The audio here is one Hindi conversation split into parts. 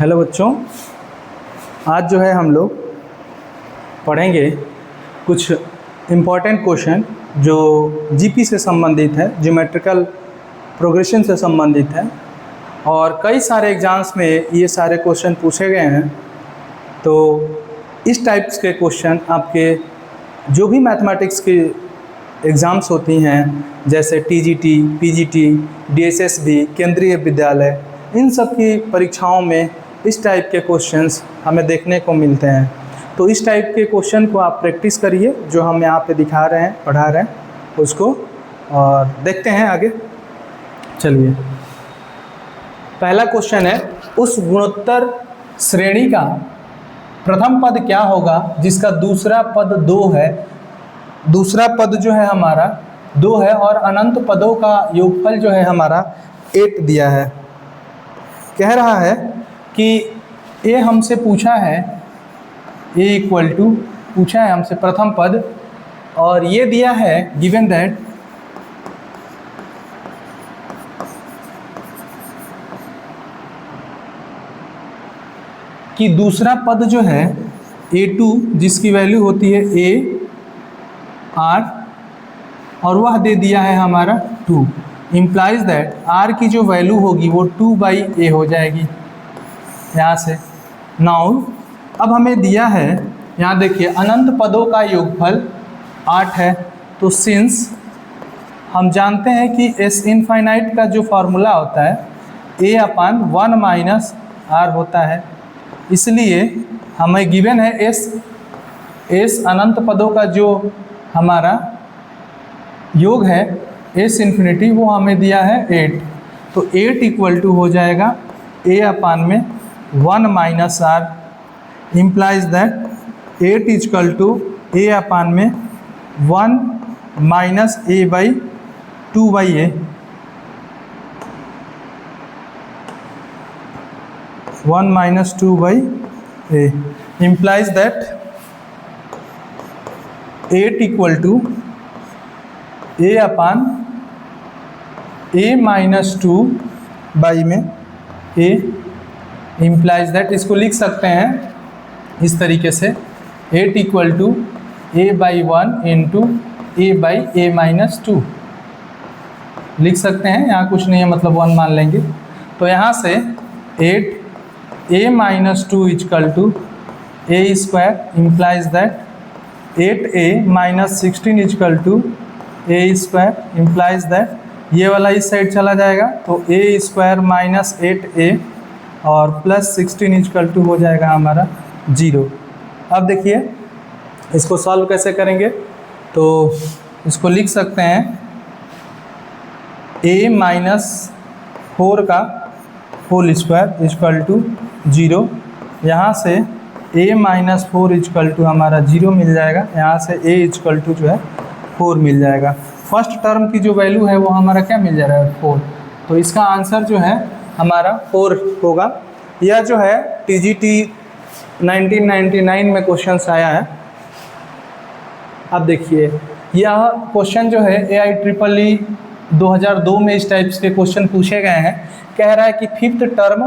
हेलो बच्चों, आज जो है हम लोग पढ़ेंगे कुछ इम्पॉर्टेंट क्वेश्चन जो जीपी से संबंधित है, ज्योमेट्रिकल प्रोग्रेशन से संबंधित है और कई सारे एग्ज़ाम्स में ये सारे क्वेश्चन पूछे गए हैं। तो इस टाइप्स के क्वेश्चन आपके जो भी मैथमेटिक्स की एग्ज़ाम्स होती हैं जैसे टीजीटी, पीजीटी, डीएसएसबी, केंद्रीय विद्यालय, इन सब की परीक्षाओं में इस टाइप के क्वेश्चंस हमें देखने को मिलते हैं। तो इस टाइप के क्वेश्चन को आप प्रैक्टिस करिए, जो हम यहाँ पे दिखा रहे हैं, पढ़ा रहे हैं उसको, और देखते हैं आगे। चलिए, पहला क्वेश्चन है, उस गुणोत्तर श्रेणी का प्रथम पद क्या होगा जिसका दूसरा पद 2 है। दूसरा पद जो है हमारा 2 है और अनंत पदों का योगफल जो है हमारा 8 दिया है। कह रहा है कि ये हमसे पूछा है, a इक्वल टू पूछा है हमसे प्रथम पद, और ये दिया है गिवन दैट कि दूसरा पद जो है a2 जिसकी वैल्यू होती है a r और वह दे दिया है हमारा 2, इम्प्लाइज दैट r की जो वैल्यू होगी वो 2/a हो जाएगी यहाँ से। नाउ अब हमें दिया है, यहाँ देखिए अनंत पदों का योगफल 8 है। तो सिंस हम जानते हैं कि s इनफाइनाइट का जो फार्मूला होता है a/1 - r होता है, इसलिए हमें गिवन है s अनंत पदों का जो हमारा योग है s इन्फिनिटी, वो हमें दिया है 8। तो 8 इक्वल टू हो जाएगा a/1 - r, implies that 8 equal to a/1 - a/2/a, 1 - 2/a, implies that 8 equal to a/a - 2 में a, इम्प्लाइज दैट इसको लिख सकते हैं इस तरीके से 8 equal to a/1 into a/a - 2 लिख सकते हैं। यहाँ कुछ नहीं है, मतलब 1 मान लेंगे। तो यहाँ से 8a - 2 equal to a², implies that 8a - 16 equal to a², implies that ये वाला इस साइड चला जाएगा, तो a² - 8a और प्लस 16 इक्वल टू हो जाएगा हमारा 0। अब देखिए इसको सॉल्व कैसे करेंगे, तो इसको लिख सकते हैं a - 4 का होल स्क्वायर इक्वल टू 0। यहाँ से a - 4 इक्वल टू हमारा 0 मिल जाएगा, यहाँ से a इक्वल टू जो है 4 मिल जाएगा। फर्स्ट टर्म की जो वैल्यू है वो हमारा क्या मिल जाएगा, 4। तो इसका आंसर जो है हमारा 4 होगा। यह जो है टीजीटी 1999 में क्वेश्चन आया है। अब देखिए यह क्वेश्चन जो है AIEEE 2002 में इस टाइप्स के क्वेश्चन पूछे गए हैं। कह रहा है कि 5th term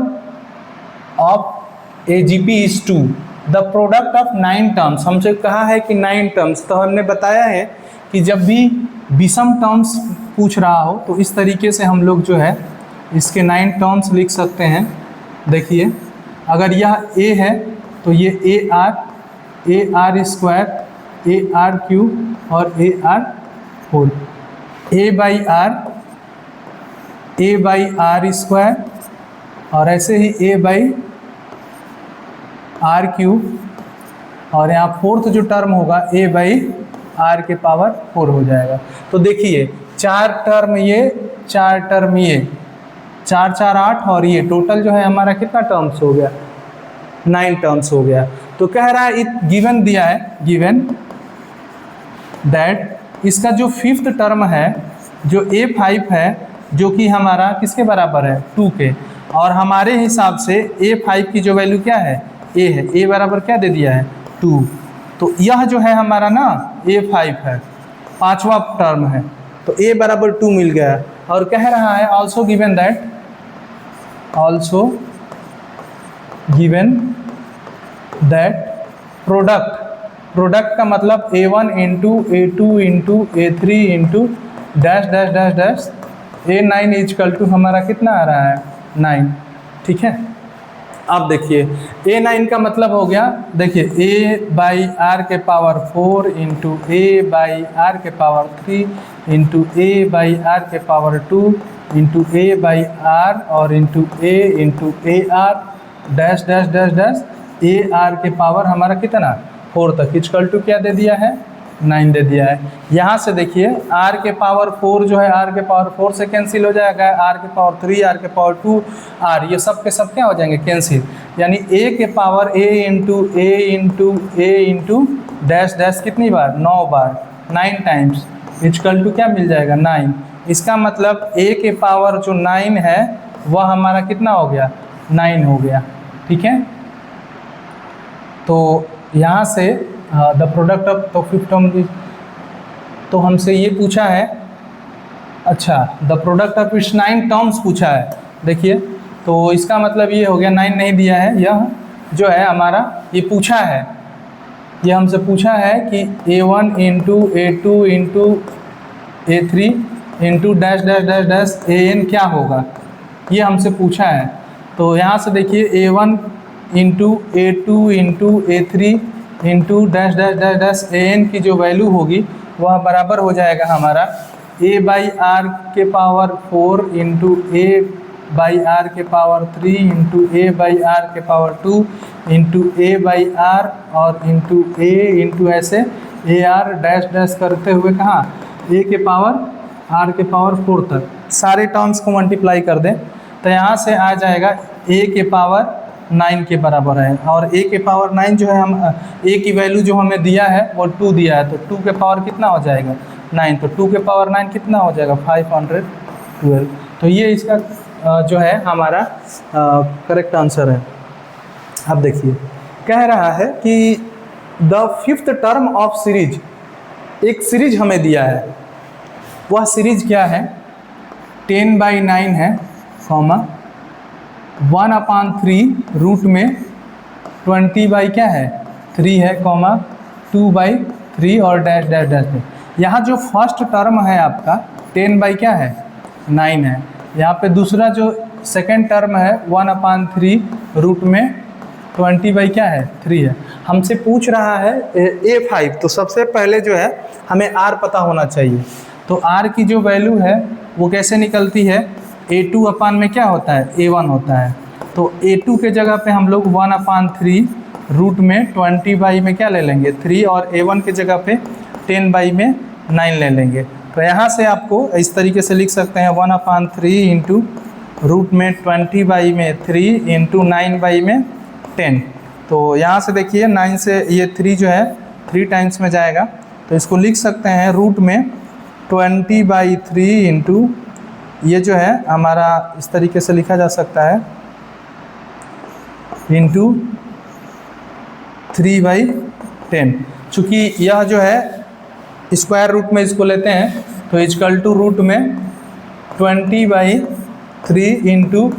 of AGP is 2, the product of 9 terms. हमसे कहा है कि 9 टर्म्स, तो हमने बताया है कि जब भी विषम टर्म्स पूछ रहा हो तो इस तरीके से हम लोग जो है इसके 9 टर्म्स लिख सकते हैं। देखिए अगर यह a है तो ये AR, AR², AR³ और AR होल, a/r, a/r² और ऐसे ही a/r³ और यहाँ 4th जो टर्म होगा a/r के पावर 4 हो जाएगा। तो देखिए 4 टर्म ये, 4 टर्म ये, 4 4 8 और ये टोटल जो है हमारा कितना टर्म्स हो गया, 9 टर्म्स हो गया। तो कह रहा है गिवन दिया है, गिवन दैट इसका जो 5th टर्म है जो a5 है, जो कि हमारा किसके बराबर है, 2 के, और हमारे हिसाब से a5 की जो वैल्यू क्या है, a है, a बराबर क्या दे दिया है, 2। तो यह जो है हमारा ना a5 है, 5वां टर्म है, तो a बराबर 2 मिल गया। और कह रहा है also given that, also given that product का मतलब A1 into A2 into A3 into dash dash dash dash A9 equal to हमारा कितना आ रहा है 9। ठीक है, अब देखिए A9 का मतलब हो गया, देखिए A/R के पावर 4 इंटू A/R के पावर 3 इंटू A/R के पावर 2 इंटू A/R और into A into AR dash dash dash dash AR के पावर हमारा कितना 4 तक इजकल टू क्या दे दिया है 9 दे दिया है। यहाँ से देखिए R के पावर 4 जो है R के पावर 4 से कैंसिल हो जाएगा, R के पावर 3, R के पावर 2, R ये सब के सब क्या हो जाएंगे कैंसिल, यानी A के power A into dash dash कितनी बार 9 बार 9 टाइम्स इजकल टू क्या मिल जाएगा 9। इसका मतलब A के पावर जो 9 है वह हमारा कितना हो गया 9 हो गया। ठीक है, तो यहाँ से द प्रोडक्ट ऑफ तो फिफ्थ टर्म तो हमसे ये पूछा है, अच्छा the product of its 9 terms पूछा है। देखिए तो इसका मतलब ये हो गया 9 नहीं दिया है, यह जो है हमारा ये पूछा है, ये हमसे पूछा है कि A1 into A2 into A3 into dash dash dash dash AN क्या होगा, ये हमसे पूछा है। तो यहाँ से देखिए A1 into A2 into A3 into dash dash dash dash AN की जो वैल्यू होगी वह बराबर हो जाएगा हमारा A/R के पावर 4 इंटू A/R के पावर 3 इंटू A/R के पावर 2 इंटू A/R और इंटू A इंटू ऐसे AR डैश डैश करते हुए कहाँ A के पावर R के पावर 4 तक सारे टर्म्स को मल्टीप्लाई कर दें तो यहाँ से आ जाएगा A के पावर 9 के बराबर है, और A के पावर 9 जो है हम A की वैल्यू जो हमें दिया है वो 2 दिया है, तो 2 के पावर कितना हो जाएगा 9, तो 2 के पावर 9 कितना हो जाएगा 512। तो ये इसका जो है हमारा करेक्ट आंसर है। अब देखिए कह रहा है कि the fifth term of series, एक सीरीज हमें दिया है, वह सीरीज क्या है 10/9 है, 1/3 रूट में 20 बाई क्या है 3 है, 2/3 और डैश डैश डैश में। यहाँ जो फर्स्ट टर्म है आपका 10 बाई क्या है 9 है, यहाँ पे दूसरा जो सेकंड टर्म है 1/3 रूट में 20 बाई क्या है 3 है। हमसे पूछ रहा है A5, तो सबसे पहले जो है हमें R पता होना चाहिए। तो R की जो वैल्यू है वो कैसे निकलती है, A2 अपान में क्या होता है A1 होता है, तो A2 के जगह पे हम लोग 1/3 रूट में 20 बाई में क्या ले लेंगे 3, और A1 के जगह पे 10 बाई में 9 ले लेंगे। तो यहाँ से आपको इस तरीके से लिख सकते हैं 1/3 इंटू रूट में 20 बाई में 3 इंटू 9 बाई में 10। तो यहाँ से देखिए 9 से ये 3 जो है 3 टाइम्स में जाएगा, तो इसको लिख सकते हैं रूट में 20/3 इंटू ये जो है हमारा इस तरीके से लिखा जा सकता है इंटू 3/10। चूँकि यह जो है स्क्वायर रूट में इसको लेते हैं तो इजकल टू रूट में 20/3 इंटू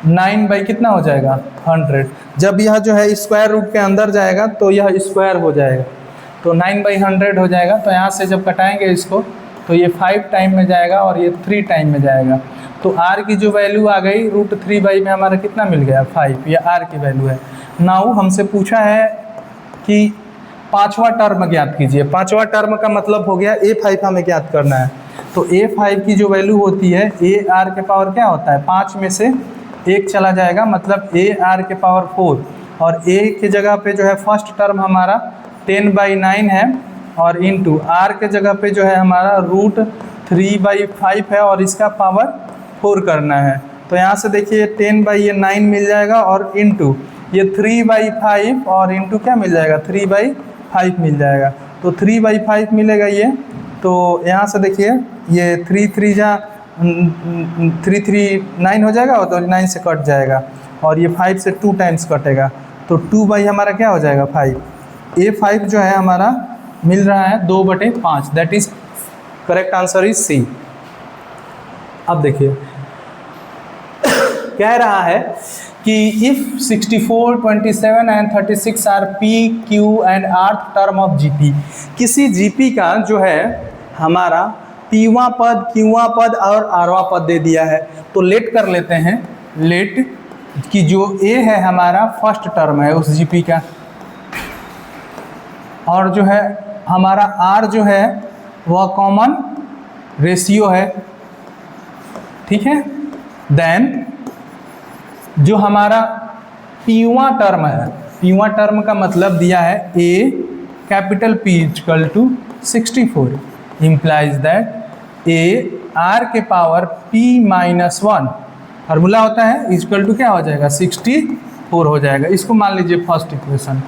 9 बाई कितना हो जाएगा 100। जब यह जो है स्क्वायर रूट के अंदर जाएगा तो यह स्क्वायर हो जाएगा, तो 9/100 हो जाएगा। तो यहाँ से जब कटाएंगे इसको तो ये 5 टाइम में जाएगा और ये 3 टाइम में जाएगा। तो R की जो वैल्यू आ गई √3 बाई में हमारा कितना मिल गया 5, ये R की वैल्यू है। नाउ हमसे पूछा है कि पांचवा टर्म ज्ञात कीजिए। पांचवा टर्म का मतलब हो गया A5 हमें ज्ञात करना है। तो A5 की जो वैल्यू होती है AR के पावर क्या होता है 5 में से 1 चला जाएगा, मतलब AR के पावर 4, और A की जगह पे जो है फर्स्ट टर्म हमारा 10/9 है और इंटू R के जगह पे जो है हमारा √3/5 है और इसका पावर 4 करना है। तो यहाँ से देखिए 10/9 मिल जाएगा और इंटू ये 3/5 और इंटू क्या मिल जाएगा 3/5 मिल जाएगा। तो 3/5 मिलेगा ये। तो यहाँ से देखिए ये 3 3 9 हो जाएगा और तो 9 से कट जाएगा और ये 5 से 2 टाइम्स कटेगा, तो 2 बाई हमारा क्या हो जाएगा 5। A5 जो है हमारा मिल रहा है 2/5, that is correct answer is C। अब देखिए कह रहा है कि if 64, 27 and 36 R P Q and आर्थ टर्म ऑफ जीपी, किसी जीपी का जो है हमारा पीवा पद, क्यूवा पद और आरवा पद दे दिया है। तो लेट कर लेते हैं, लेट कि जो ए है हमारा फर्स्ट टर्म है उस जीपी का, और जो है हमारा आर जो है वह कॉमन रेशियो है, ठीक है। देन जो हमारा पीवा टर्म है, पीवा टर्म का मतलब दिया है a capital P equal to 64, implies that A R के पावर P माइनस 1, फार्मूला होता है इक्वल टू क्या हो जाएगा 64 हो जाएगा। इसको मान लीजिए फर्स्ट इक्वेशन,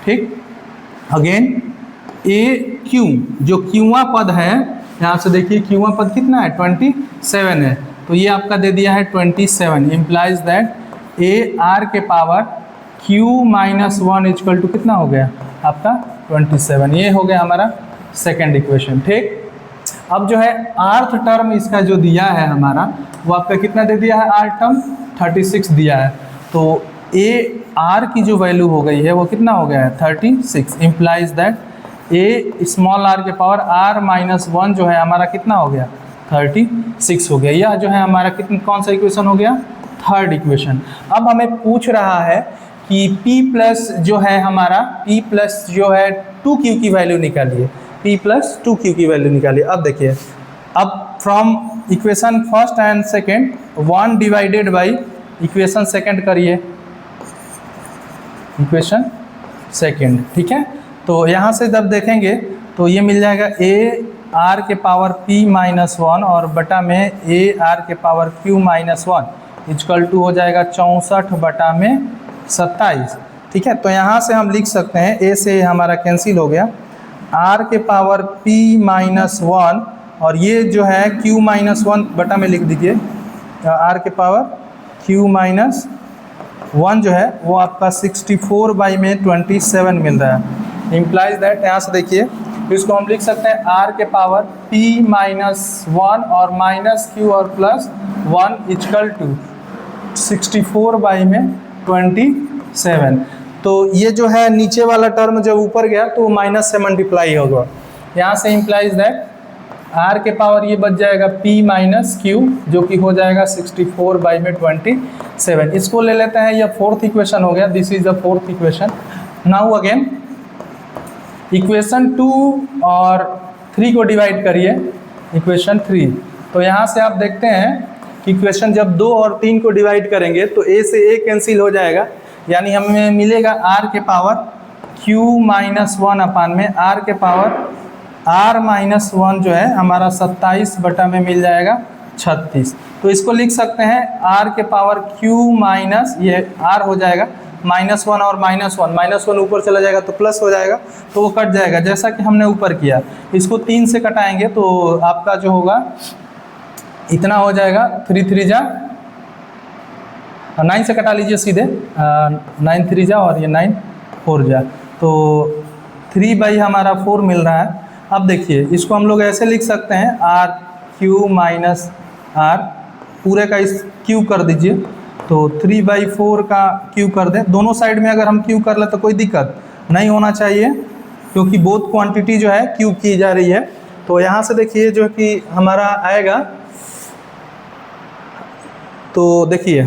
ठीक। अगेन ए क्यू, जो क्यूवा पद है यहाँ से देखिए क्यूवा पद कितना है 27 है, तो ये आपका दे दिया है 27, इम्प्लाइज दैट ए आर के power Q minus 1 equal to कितना हो गया आपका 27। ये हो गया हमारा सेकेंड इक्वेशन, ठीक। अब जो है आर्थ टर्म इसका जो दिया है हमारा वो आपका कितना दे दिया है, आर्थ टर्म 36 दिया है, तो ए आर की जो वैल्यू हो गई है वो कितना हो गया है 36, implies that A small R के पावर आर माइनस 1 जो है हमारा कितना हो गया 36 हो गया। यह जो है हमारा कितना कौन सा इक्वेशन हो गया, थर्ड इक्वेशन। अब हमें पूछ रहा है कि P प्लस जो है हमारा P प्लस जो है 2Q की वैल्यू निकालिए, P प्लस 2Q की वैल्यू निकालिए। अब देखिए, अब from equation first and second 1 divided by equation second करिए, इक्वेशन सेकेंड, ठीक है। तो यहाँ से जब देखेंगे तो ये मिल जाएगा ए आर के पावर P माइनस 1 और बटा में ए आर के power Q minus 1 equal to हो जाएगा 64 बटा में 27, ठीक है। तो यहाँ से हम लिख सकते हैं ए से हमारा कैंसिल हो गया, आर के पावर P माइनस 1 और ये जो है Q माइनस 1 बटा में लिख दीजिए, आर के पावर Q माइनस 1 जो है वो आपका 64 बाई में 27 मिल रहा है, इम्प्लाइज दैट यहाँ से देखिए इसको हम लिख सकते हैं आर के पावर P माइनस 1 और माइनस Q और प्लस 1 इक्वल टू 64 बाई में 27। तो ये जो है नीचे वाला टर्म जब ऊपर गया तो माइनस से मल्टीप्लाई होगा, यहाँ से इम्प्लाइज दैट आर के पावर ये बच जाएगा P माइनस Q जो कि हो जाएगा 64 बाई में 27। इसको ले लेते हैं, यह फोर्थ इक्वेशन हो गया, this is the fourth equation. Now again equation 2 और 3 को डिवाइड करिए, इक्वेशन 3। तो यहाँ से आप देखते हैं कि इक्वेशन जब 2 और 3 को डिवाइड करेंगे तो a से a कैंसिल हो जाएगा, यानी हमें मिलेगा r के पावर q माइनस 1 अपान में r के पावर r माइनस 1 जो है हमारा 27 बटा में मिल जाएगा 36। तो इसको लिख सकते हैं r के पावर q माइनस ये r हो जाएगा -1 और -1 ऊपर चला जाएगा तो प्लस हो जाएगा, तो वो कट जाएगा जैसा कि हमने ऊपर किया। इसको 3 से कटाएंगे तो आपका जो होगा इतना हो जाएगा 3 3 जा 9 से कटा लीजिए सीधे, 9 3 जा और ये 9 4 जा, तो 3 बाई हमारा 4 मिल रहा है। अब देखिए इसको हम लोग ऐसे लिख सकते हैं आर क्यू माइनस आर, पूरे का इस क्यू कर दीजिए, तो 3/4 का क्यू कर दें। दोनों साइड में अगर हम क्यू कर लें तो कोई दिक्कत नहीं होना चाहिए क्योंकि बोथ क्वांटिटी जो है क्यू की जा रही है। तो यहाँ से देखिए जो कि हमारा आएगा, तो देखिए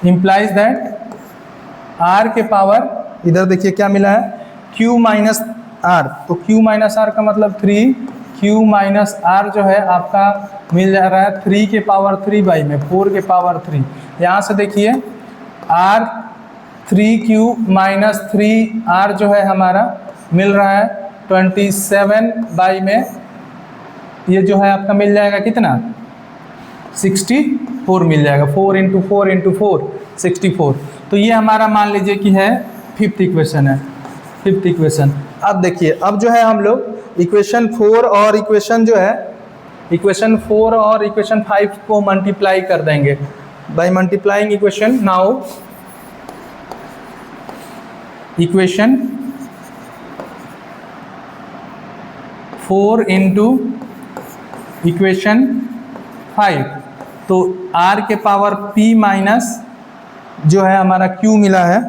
इम्प्लाइज दैट आर के पावर इधर देखिए क्या मिला है क्यू माइनस आर, तो क्यू माइनस आर का मतलब 3, क्यू माइनस आर जो है आपका मिल जा रहा है 3 के पावर 3 बाई में 4 के पावर 3। यहाँ से देखिए आर 3Q माइनस 3R जो है हमारा मिल रहा है 27 बाई में, ये जो है आपका मिल जाएगा कितना 64 मिल जाएगा, 4 इंटू 4 इंटू 4 64। तो ये हमारा मान लीजिए कि है फिफ्थ इक्वेशन है, फिफ्थ इक्वेशन। अब देखिए अब जो है हम लोग इक्वेशन 4 और इक्वेशन जो है इक्वेशन 4 और इक्वेशन 5 को मल्टीप्लाई कर देंगे by multiplying equation. Now equation 4 into equation 5, तो r के पावर p माइनस जो है हमारा q मिला है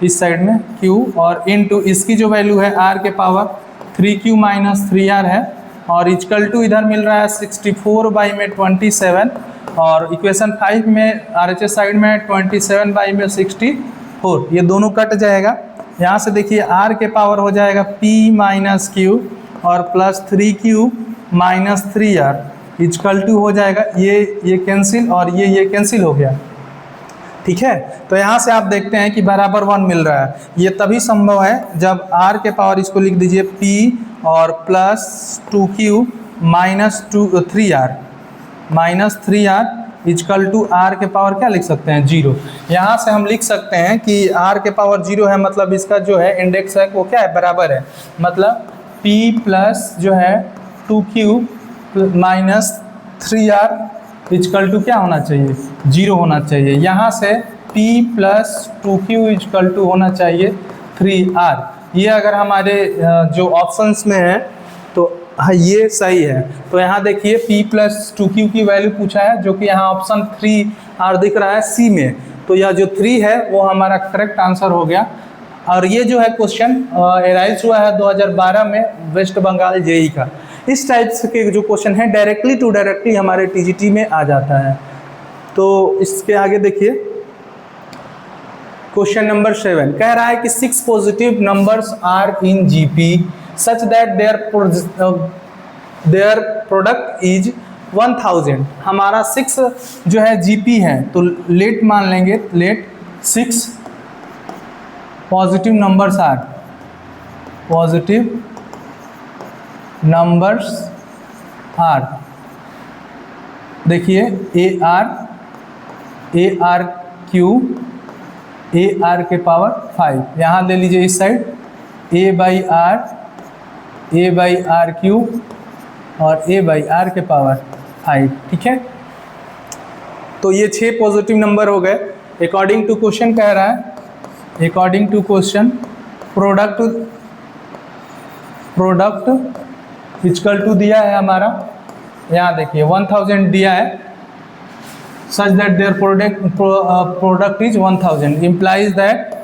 इस साइड में q, और इनटू इसकी जो वैल्यू है r के पावर 3q माइनस 3r है, और इक्वल टू इधर मिल रहा है 64 बाई में 27, और इक्वेशन 5 में RHS साइड में 27 बाई में 64, ये दोनों कट जाएगा। यहाँ से देखिए r के पावर हो जाएगा p माइनस q और plus 3q minus 3r equal to हो जाएगा ये कैंसिल और ये कैंसिल हो गया। ठीक है, तो यहाँ से आप देखते हैं कि बराबर 1 मिल रहा है। ये तभी संभव है जब r के पावर, इसको लिख दीजिए p और plus 2q minus 3r equal to r के पावर क्या लिख सकते हैं 0। यहाँ से हम लिख सकते हैं कि r के पावर 0 है, मतलब इसका जो है इंडेक्स है वो क्या है, बराबर है, मतलब p प्लस जो है 2q minus 3r equal to क्या होना चाहिए 0 होना चाहिए। यहाँ से p plus 2q equal to होना चाहिए 3r। ये अगर हमारे जो ऑप्शंस में है तो हाँ ये सही है। तो यहाँ देखिए p प्लस 2q की वैल्यू पूछा है, जो कि यहाँ ऑप्शन 3r दिख रहा है सी में, तो यह जो 3 है वो हमारा करेक्ट आंसर हो गया। और ये जो है क्वेश्चन एराइज हुआ है 2012 में वेस्ट बंगाल जेई का। इस टाइप के जो क्वेश्चन है डायरेक्टली टू डायरेक्टली हमारे टीजीटी में आ जाता है। तो इसके आगे देखिए क्वेश्चन नंबर 7 कह रहा है कि 6 positive numbers are in GP such that their product is 1000। हमारा 6 जो है जीपी है, तो लेट मान लेंगे, let 6 positive numbers are, positive numbers are, देखिए ए आर क्यू, ए आर के पावर 5, यहाँ ले लीजिए इस side a by r q और ए बाई आर के पावर 5। ठीक है, तो ये 6 पॉजिटिव नंबर हो गए अकॉर्डिंग टू क्वेश्चन। कह रहा है according to question product equal to दिया है हमारा, यहाँ देखिए 1000 दिया है, such that their product is 1000 implies that,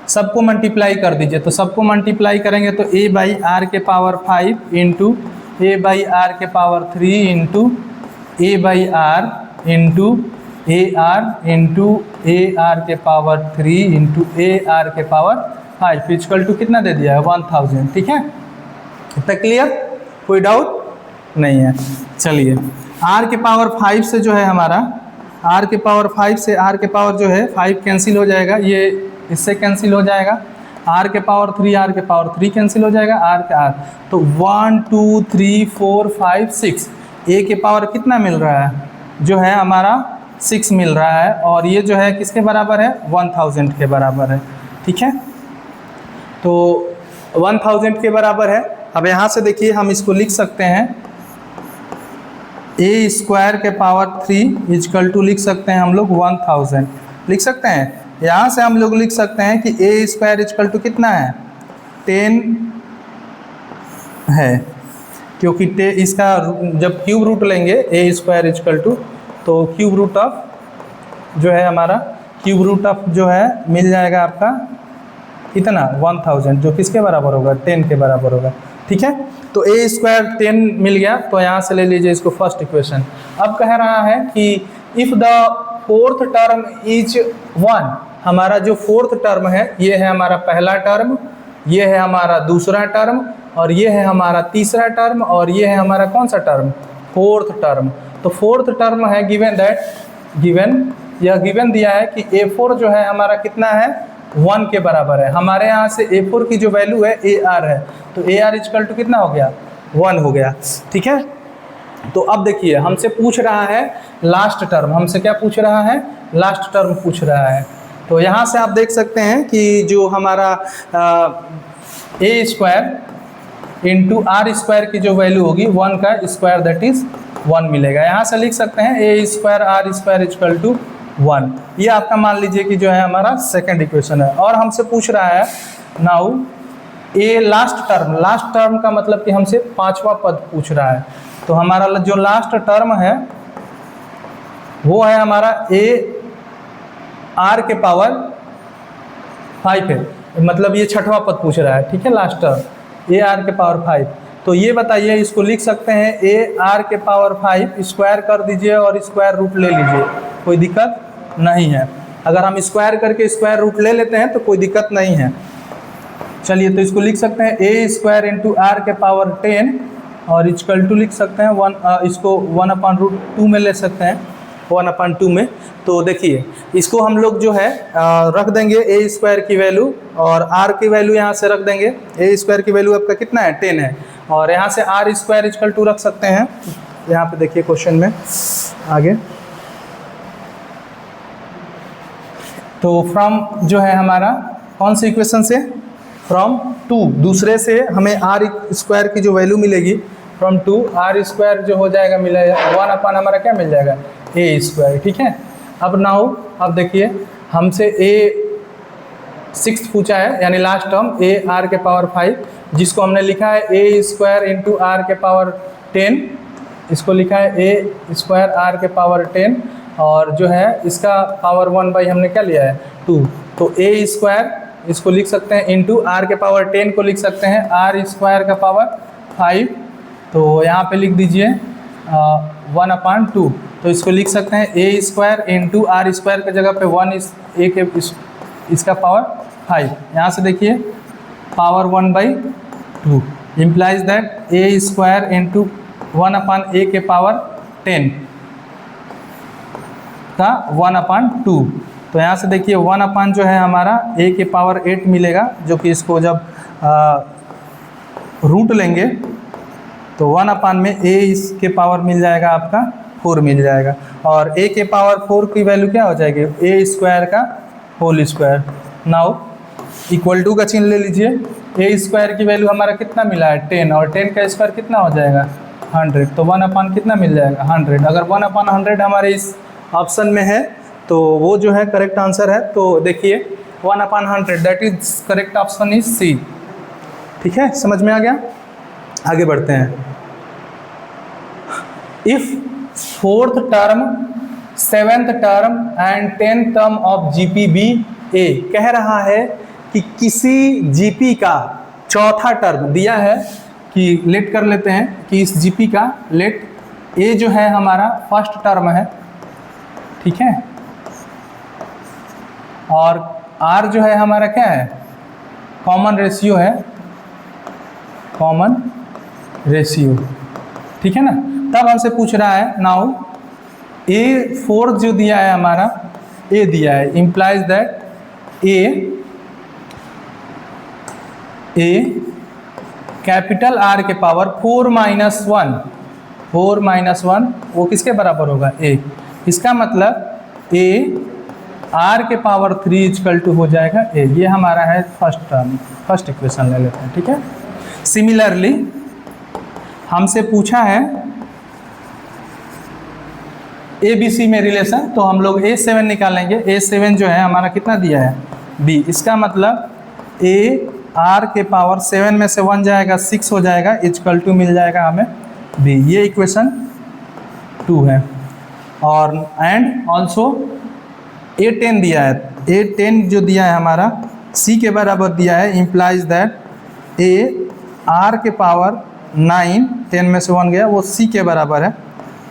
सबको मल्टीप्लाई कर दीजिए, तो सबको मल्टीप्लाई करेंगे तो ए बाई आर के power 5 into a by r के power 3 into a by r into a r into a are के पावर 3 इंटू ए आर के पावर 5 इक्वल टू कितना दे दिया है 1000। ठीक है, इतना क्लियर, कोई डाउट नहीं है। चलिए r के पावर 5 से जो है हमारा r के पावर 5 से r के पावर जो है 5 कैंसिल हो जाएगा, ये इससे कैंसिल हो जाएगा, r के पावर 3 कैंसिल हो जाएगा, r के r, तो 1 2 3 4 5 6, a के पावर कितना मिल रहा है, जो है हमारा 6 मिल रहा है, और ये जो है किसके बराबर है 1000 के बराबर है। ठीक है, तो 1000 के बराबर है। अब यहाँ से देखिए हम इसको लिख सकते हैं ए स्क्वायर के पावर 3 इक्वल टू लिख सकते हैं हम लोग 1000 लिख सकते हैं। यहाँ से हम लोग लिख सकते हैं कि ए स्क्वायर इक्वल टू कितना है 10 है, क्योंकि इसका जब क्यूब रूट लेंगे ए स्क्वायर इक्वल टू, तो क्यूब रूट ऑफ जो है हमारा क्यूब रूट ऑफ जो है मिल जाएगा आपका कितना 1000, जो किसके बराबर होगा 10 के बराबर होगा। ठीक है, तो ए स्क्वायर 10 मिल गया, तो यहाँ से ले लीजिए इसको फर्स्ट इक्वेशन। अब कह रहा है कि if the fourth term is 1, हमारा जो फोर्थ टर्म है ये है हमारा पहला टर्म, ये है हमारा दूसरा टर्म, और ये है हमारा तीसरा टर्म, और ये है हमारा कौन सा टर्म फोर्थ टर्म। तो फोर्थ टर्म है गिवन दिया है कि A4 जो है हमारा कितना है 1 के बराबर है। हमारे यहाँ से A4 की जो वैल्यू है AR है, तो AR इक्वल टू कितना हो गया 1 हो गया। ठीक है, तो अब देखिए हमसे पूछ रहा है लास्ट टर्म, हमसे क्या पूछ रहा है लास्ट टर्म पूछ रहा है। तो यहाँ से आप देख सकते हैं कि जो हमारा ए स्क्वायर इंटू आर स्क्वायर की जो वैल्यू होगी 1 का स्क्वायर दैट इज 1 मिलेगा। यहाँ से लिख सकते हैं a square r square equal to 1। ये आपका मान लीजिए कि जो है हमारा सेकंड इक्वेशन है। और हमसे पूछ रहा है नाउ ए लास्ट टर्म का मतलब कि हमसे 5वां पद पूछ रहा है। तो हमारा जो लास्ट टर्म है वो है हमारा ए आर के पावर 5 है, मतलब ये छठवां पद पूछ रहा है, ठीक है, लास्ट टर्म ए आर के पावर 5। तो ये बताइए, इसको लिख सकते हैं ए आर के पावर 5 स्क्वायर कर दीजिए और स्क्वायर रूट ले लीजिए, कोई दिक्कत नहीं है। अगर हम स्क्वायर करके स्क्वायर रूट ले लेते हैं तो कोई दिक्कत नहीं है। चलिए, तो इसको लिख सकते हैं ए स्क्वायर इंटू आर के पावर 10 और इक्वल टू लिख सकते हैं इसको 1/√2 में ले सकते हैं, 1/2 में। तो देखिए, इसको हम लोग जो है रख देंगे ए स्क्वायर की वैल्यू और आर की वैल्यू यहाँ से रख देंगे। ए स्क्वायर की वैल्यू आपका कितना है, 10 है, और यहाँ से आर स्क्वायर इक्वल टू रख सकते हैं। यहाँ पे देखिए क्वेश्चन में आगे, तो फ्रॉम जो है हमारा कौन सी इक्वेशन से, फ्रॉम 2, दूसरे से हमें आर स्क्वायर की जो वैल्यू मिलेगी फ्रॉम 2, आर स्क्वायर जो हो जाएगा मिलेगा 1 हमारा क्या मिल जाएगा, ए स्क्वायर, ठीक है। अब नाउ अब देखिए, हमसे ए 6 पूछा है, यानी लास्ट टर्म ए आर के पावर 5, जिसको हमने लिखा है ए स्क्वायर इंटू आर के पावर 10, इसको लिखा है ए स्क्वायर आर के पावर 10, और जो है इसका पावर 1 हमने क्या लिया है, 2। तो ए स्क्वायर इसको लिख सकते हैं इंटू आर के पावर 10 को लिख सकते हैं आर स्क्वायर का पावर 5, तो यहाँ पे लिख दीजिए 1/2। तो इसको लिख सकते हैं a square into are square की जगह पे 1 ए के इसका पावर 5, यहाँ से देखिए power 1/2 implies that A square into 1/a के पावर 10 का 1/2। तो यहाँ से देखिए 1 जो है हमारा a के पावर 8 मिलेगा, जो कि इसको जब रूट लेंगे तो 1 में a इसके पावर मिल जाएगा आपका 4 मिल जाएगा, और a के पावर 4 की वैल्यू क्या हो जाएगी, a स्क्वायर का whole square. Now equal to का चिन्ह ले लीजिए, a स्क्वायर की वैल्यू हमारा कितना मिला है 10, और 10 का स्क्वायर कितना हो जाएगा 100, तो 1 कितना मिल जाएगा 100। अगर 1/100 हमारे इस ऑप्शन में है तो वो जो है करेक्ट आंसर है। तो देखिए 1/100 that is correct option is C, ठीक है, समझ में आ गया। आगे बढ़ते हैं। If 4th term 7th term and 10th term of GP be a, कह रहा है कि किसी जीपी का चौथा टर्म दिया है, कि लेट कर लेते हैं कि इस जीपी का लेट ए जो है हमारा फर्स्ट टर्म है, ठीक है, और आर जो है हमारा क्या है, कॉमन रेशियो है, कॉमन रेशियो, ठीक है ना। तब हमसे पूछ रहा है नाउ ए 4 जो दिया है हमारा, ए दिया है, implies that A capital R के पावर 4 - 1 वो किसके बराबर होगा, ए। इसका मतलब ए आर के पावर 3 इक्वल टू हो जाएगा ए। ये हमारा है फर्स्ट टर्म, फर्स्ट इक्वेशन ले लेते हैं, ठीक है। सिमिलरली हमसे पूछा है ए बी सी में रिलेशन, तो हम लोग A7 निकालेंगे। A7 जो है हमारा कितना दिया है, B। इसका मतलब ए आर के पावर 7 में से 1 जाएगा 6 हो जाएगा, इक्वल टू मिल जाएगा हमें B। ये इक्वेशन 2 है। और एंड ऑल्सो A10 दिया है, A10 जो दिया है हमारा C के बराबर दिया है, इम्प्लाइज दैट ए आर के पावर 9, 10 में से 1 गया, वो C के बराबर है।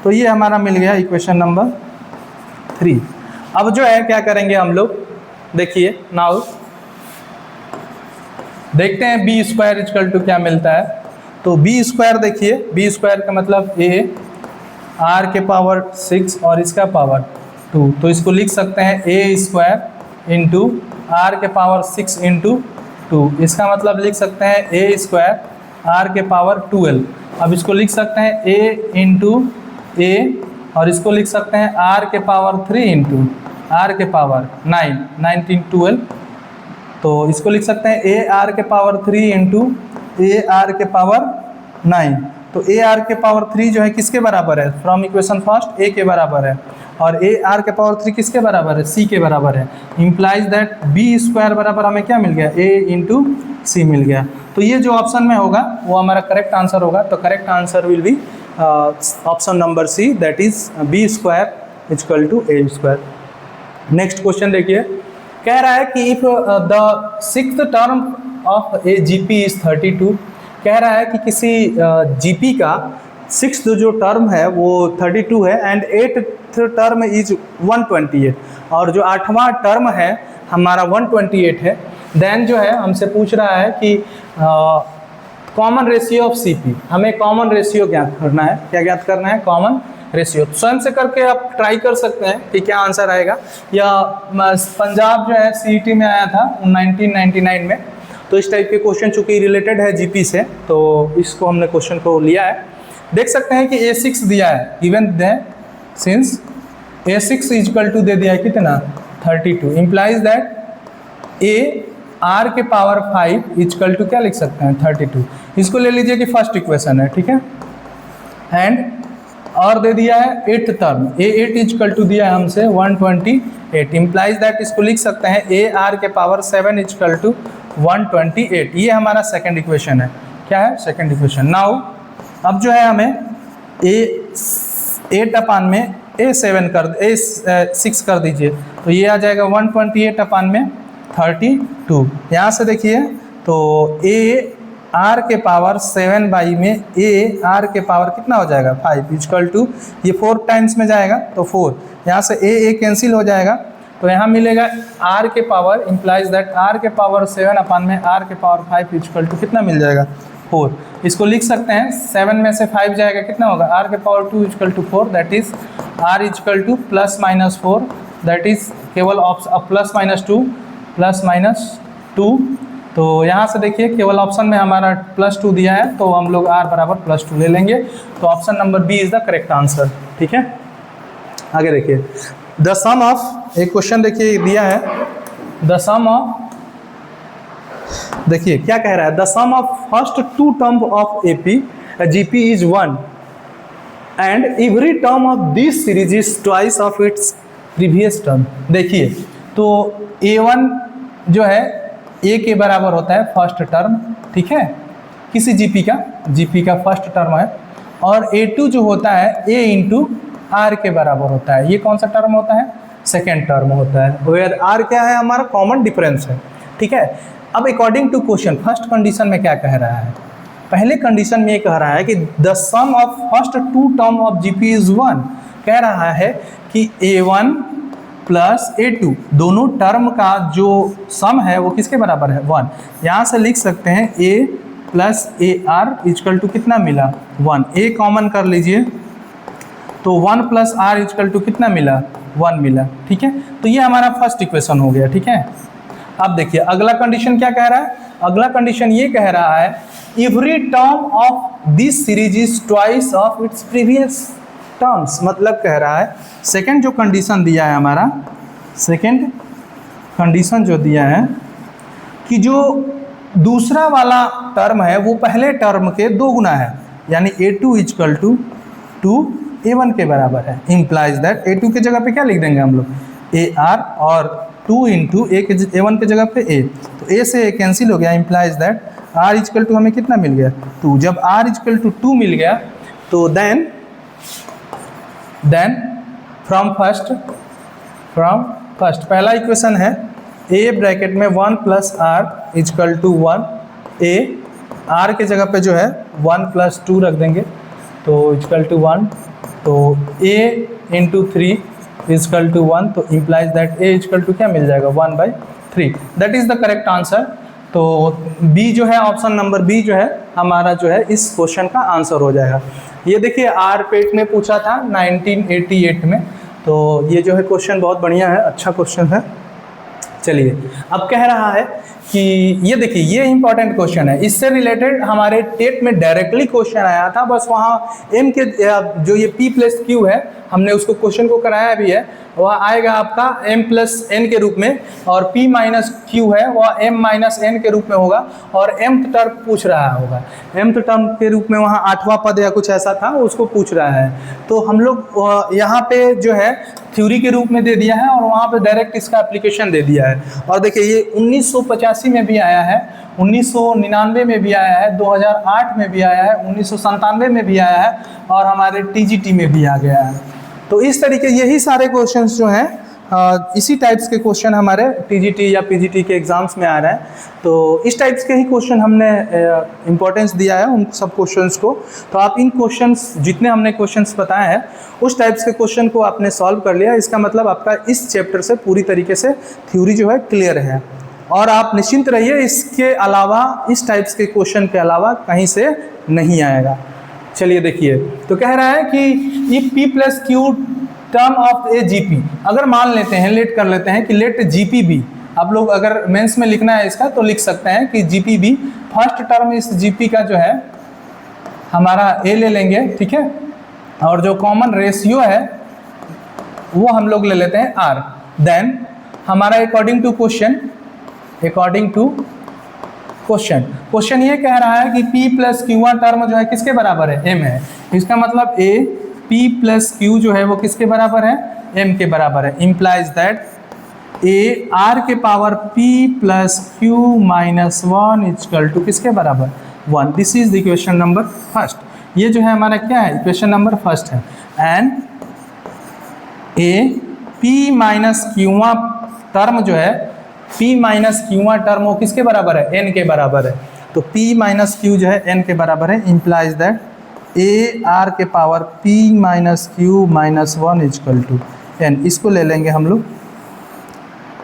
तो ये हमारा मिल गया इक्वेशन नंबर 3। अब जो है क्या करेंगे हम लोग, देखिए नाउ देखते हैं बी स्क्वायर इक्वल टू क्या मिलता है। तो बी स्क्वायर देखिए, बी स्क्वायर का मतलब ए आर के पावर 6 और इसका पावर 2, तो इसको लिख सकते हैं ए स्क्वायर इंटू आर के पावर 6 इंटू 2। इसका मतलब लिख सकते हैं ए स्क्वायर आर के पावर 12। अब इसको लिख सकते हैं ए इंटू ए, और इसको लिख सकते हैं आर के पावर 3 इंटू आर के पावर 9, 19 12। तो इसको लिख सकते हैं ए आर के पावर 3 इंटू ए आर के पावर 9। तो ए आर के पावर 3 जो है किसके बराबर है, फ्रॉम इक्वेशन फर्स्ट ए के बराबर है, और ए आर के पावर 3 किसके बराबर है, सी के बराबर है। इम्प्लाइज दैट बी स्क्वायर बराबर हमें क्या मिल गया, ए इंटू सी मिल गया। तो ये जो ऑप्शन में होगा वो हमारा करेक्ट आंसर होगा। तो correct answer will be option number C, that is B square equal to A square. Next question देखिए, कह रहा है कि if the sixth term of a GP is 32, कह रहा है कि किसी जीपी का सिक्स्थ जो टर्म है वो 32 है एंड एट्थ टर्म इज 128, और जो आठवां टर्म है हमारा 128 है। देन जो है हमसे पूछ रहा है कि कॉमन रेशियो ऑफ सीपी, हमें कॉमन रेशियो ज्ञात करना है। क्या ज्ञात करना है? Common ratio. स्वयं से करके आप ट्राई कर सकते हैं कि क्या आंसर आएगा। या पंजाब जो है सीईटी में आया था 1999 में, तो इस टाइप के क्वेश्चन चूंकि रिलेटेड है जीपी से, तो इसको हमने क्वेश्चन को लिया है। देख सकते हैं कि A6 दिया है, गिवन दें सिंस A6 इक्वल टू दे दिया है कितना 32, इम्प्लाइज दैट ए आर के पावर 5 इक्वल टू क्या लिख सकते हैं 32। इसको ले लीजिए कि फर्स्ट इक्वेशन है, ठीक है। एंड और दे दिया है eighth term, A8 equal to दिया है हमसे 128, इम्प्लाइज दैट इसको लिख सकते हैं ए आर के पावर 7 इक्वल टू 128। ये हमारा सेकेंड इक्वेशन है। क्या है? Second equation. नाउ अब जो है हमें A8 अपान में A6 कर दीजिए, तो ये आ जाएगा 128 अपान में 32। यहाँ से देखिए तो ए आर के पावर 7 बाई में ए आर के पावर कितना हो जाएगा 5 इक्वल टू, ये 4 टाइम्स में जाएगा तो 4, यहाँ से ए कैंसिल हो जाएगा, तो यहाँ मिलेगा आर के पावर, इम्प्लाइज दैट आर के पावर 7 अपान में आर के पावर 5 इक्वल टू कितना मिल जाएगा 4। इसको लिख सकते हैं 7 में से 5 जाएगा कितना होगा आर के power 2 equal to 4, that is R equal to plus minus 4, that is केवल प्लस माइनस 2 प्लस माइनस 2। तो यहाँ से देखिए केवल ऑप्शन में हमारा +2 दिया है, तो हम लोग r बराबर +2 ले लेंगे, तो option number B is the correct answer. ठीक है, आगे देखिए द सम ऑफ, एक क्वेश्चन देखिए दिया है, द सम ऑफ, देखिए क्या कह रहा है, the sum of first 2 term of GP is 1 and every term of this series is twice of its previous term. देखिए तो A1 जो है A के बराबर होता है फर्स्ट टर्म, ठीक है, किसी जीपी का फर्स्ट टर्म है, और A2 जो होता है A इंटू आर के बराबर होता है। ये कौन सा टर्म होता है? सेकेंड टर्म होता है, वेयर आर क्या है हमारा कॉमन डिफरेंस है। ठीक है, अब according to question first condition में क्या कह रहा है, पहले कंडीशन में ये कह रहा है कि the sum of first 2 term of GP is 1, कह रहा है कि A1 प्लस A2 दोनों टर्म का जो सम है वो किसके बराबर है 1। यहाँ से लिख सकते हैं A plus AR equal to कितना मिला 1, A कॉमन कर लीजिए तो 1 प्लस R इक्वल टू कितना मिला 1 मिला। ठीक है, तो ये हमारा फर्स्ट इक्वेशन हो गया। ठीक है, अब देखिए अगला कंडीशन क्या कह रहा है, अगला कंडीशन ये कह रहा है every term of this series is twice of its previous terms, मतलब कह रहा है सेकंड जो कंडीशन दिया है हमारा, सेकंड कंडीशन जो दिया है कि जो दूसरा वाला टर्म है वो पहले टर्म के 2 गुना है, यानी A2 इक्वल टू 2 A1 के बराबर है। इम्प्लाइज दैट A2 के जगह पे क्या लिख देंगे हम लोग AR, और 2 इंटू A1 के जगह पे A, तो A से A कैंसिल हो गया, implies that R equal to हमें कितना मिल गया 2। जब R इक्वल टू 2 मिल गया तो देन फ्रॉम फर्स्ट पहला इक्वेशन है A ब्रैकेट में 1 plus R equal to 1, A R के जगह पे जो है 1 प्लस 2 रख देंगे तो इक्वल टू 1, तो A इंटू 3 इक्वल टू 1, तो implies that A equal to क्या मिल जाएगा 1/3, that is the correct answer. तो बी जो है ऑप्शन नंबर बी जो है हमारा जो है इस क्वेश्चन का आंसर हो जाएगा। ये देखिए आर पेट ने पूछा था 1988 में, तो ये जो है क्वेश्चन बहुत बढ़िया है, अच्छा क्वेश्चन है। चलिए अब कह रहा है कि ये देखिए ये इंपॉर्टेंट क्वेश्चन है, इससे रिलेटेड हमारे टेट में डायरेक्टली क्वेश्चन आया था, बस वहाँ एम के जो ये P प्लस क्यू है हमने उसको क्वेश्चन को कराया भी है, वह आएगा आपका m प्लस n के रूप में, और P माइनस क्यू है वह m माइनस n के रूप में होगा, और mth टर्म पूछ रहा होगा, mth टर्म के रूप में वहाँ 8वां पद या कुछ ऐसा था उसको पूछ रहा है। तो हम लोग यहाँ पे जो है थ्योरी के रूप में दे दिया है और वहाँ पे डायरेक्ट इसका एप्लीकेशन दे दिया है। और देखिए ये 1985 में भी आया है, 1999 में भी आया है, 2008 में भी आया है, 1997 में भी आया है, और हमारे TGT में भी आ गया है। तो इस तरीके यही सारे क्वेश्चंस जो हैं इसी टाइप्स के क्वेश्चन हमारे टीजीटी या पीजीटी के एग्ज़ाम्स में आ रहे हैं। तो इस टाइप्स के ही क्वेश्चन हमने इम्पोर्टेंस दिया है उन सब क्वेश्चंस को। तो आप इन क्वेश्चंस जितने हमने क्वेश्चंस बताए हैं उस टाइप्स के क्वेश्चन को आपने सॉल्व कर लिया, इसका मतलब आपका इस चैप्टर से पूरी तरीके से थ्योरी जो है क्लियर है। और आप निश्चिंत रहिए, इसके अलावा इस टाइप्स के क्वेश्चन के अलावा कहीं से नहीं आएगा। चलिए देखिए, तो कह रहा है कि if P plus Q term of a GP, अगर मान लेते हैं, लेट कर लेते हैं कि लेट जीपी बी, आप लोग अगर मेंस में लिखना है इसका तो लिख सकते हैं कि जीपी बी, फर्स्ट टर्म इस जीपी का जो है हमारा ए ले लेंगे, ठीक है, और जो कॉमन रेशियो है वो हम लोग ले लेते हैं आर। देन हमारा अकॉर्डिंग टू क्वेश्चन ये कह रहा है कि P प्लस क्यू टर्म जो है किसके बराबर है, M है। इसका मतलब A P प्लस क्यू जो है वो किसके बराबर है, M के बराबर है। इम्प्लाइज दैट A R के power P plus Q minus 1 equal to किसके बराबर, 1। This is the equation number first. ये जो है हमारा क्या है, इक्वेशन नंबर फर्स्ट है। And A P minus Q term जो है, P माइनस क्यू टर्म वो किसके बराबर है, N के बराबर है। तो P माइनस क्यू जो है N के बराबर है। इम्प्लाइज दैट A R के power P minus Q minus 1 equal to N। इसको ले लेंगे हम लोग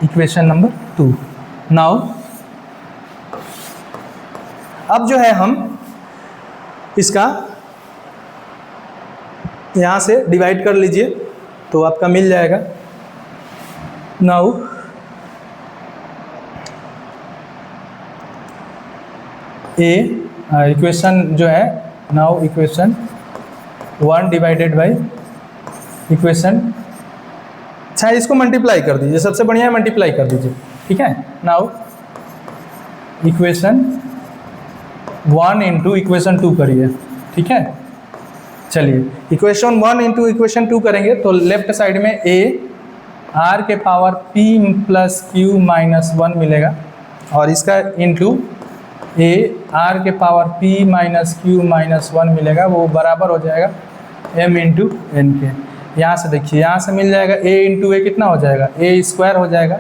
इक्वेशन नंबर 2। नाउ अब जो है हम इसका यहाँ से डिवाइड कर लीजिए तो आपका मिल जाएगा। नाउ इक्वेशन जो है, now equation 1 divided by equation, अच्छा इसको मल्टीप्लाई कर दीजिए, सबसे बढ़िया है मल्टीप्लाई कर दीजिए, ठीक है। नाउ इक्वेशन 1 इंटू इक्वेशन 2 करिए, ठीक है। चलिए इक्वेशन 1 इंटू इक्वेशन 2 करेंगे तो लेफ्ट साइड में A R के power P plus Q minus 1 मिलेगा, और इसका इंटू A R के power P minus Q minus 1 मिलेगा, वो बराबर हो जाएगा M इंटू N के। यहाँ से देखिए, यहाँ से मिल जाएगा A इंटू A कितना हो जाएगा, A स्क्वायर हो जाएगा,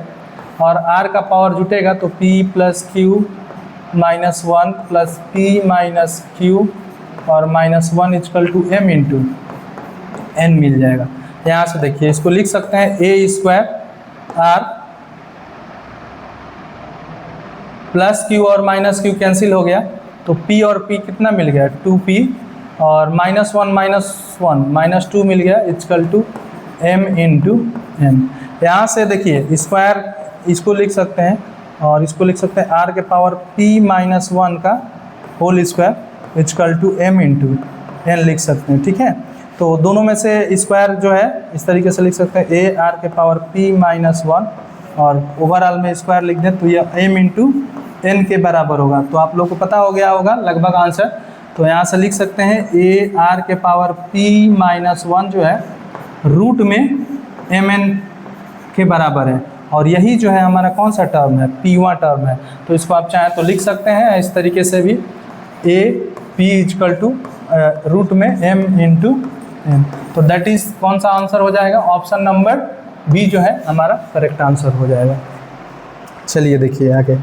और R का पावर जुटेगा तो P plus Q minus 1 plus P minus q और minus 1 equal to M into N मिल जाएगा। यहाँ से देखिए, इसको लिख सकते हैं A square R plus q और माइनस क्यू कैंसिल हो गया, तो P और P कितना मिल गया, 2P, और माइनस 1 माइनस 2 मिल गया equal to M into N। यहाँ से देखिए स्क्वायर इसको लिख सकते हैं, और इसको लिख सकते हैं R के पावर P माइनस 1 का whole square equal to M into N लिख सकते हैं, ठीक है। तो दोनों में से स्क्वायर जो है इस तरीके से लिख सकते हैं, A R के पावर P माइनस 1, और ओवरऑल में स्क्वायर लिख दें तो यह M इंटू N के बराबर होगा। तो आप लोग को पता हो गया होगा लगभग आंसर। तो यहाँ से लिख सकते हैं A R के पावर P माइनस 1 जो है रूट में MN के बराबर है, और यही जो है हमारा कौन सा टर्म है, P1 टर्म है। तो इसको आप चाहें तो लिख सकते हैं इस तरीके से भी, A P equal to root में M इंटू N। तो दैट इज कौन सा आंसर हो जाएगा, ऑप्शन नंबर बी जो है हमारा करेक्ट आंसर हो जाएगा। चलिए देखिए आगे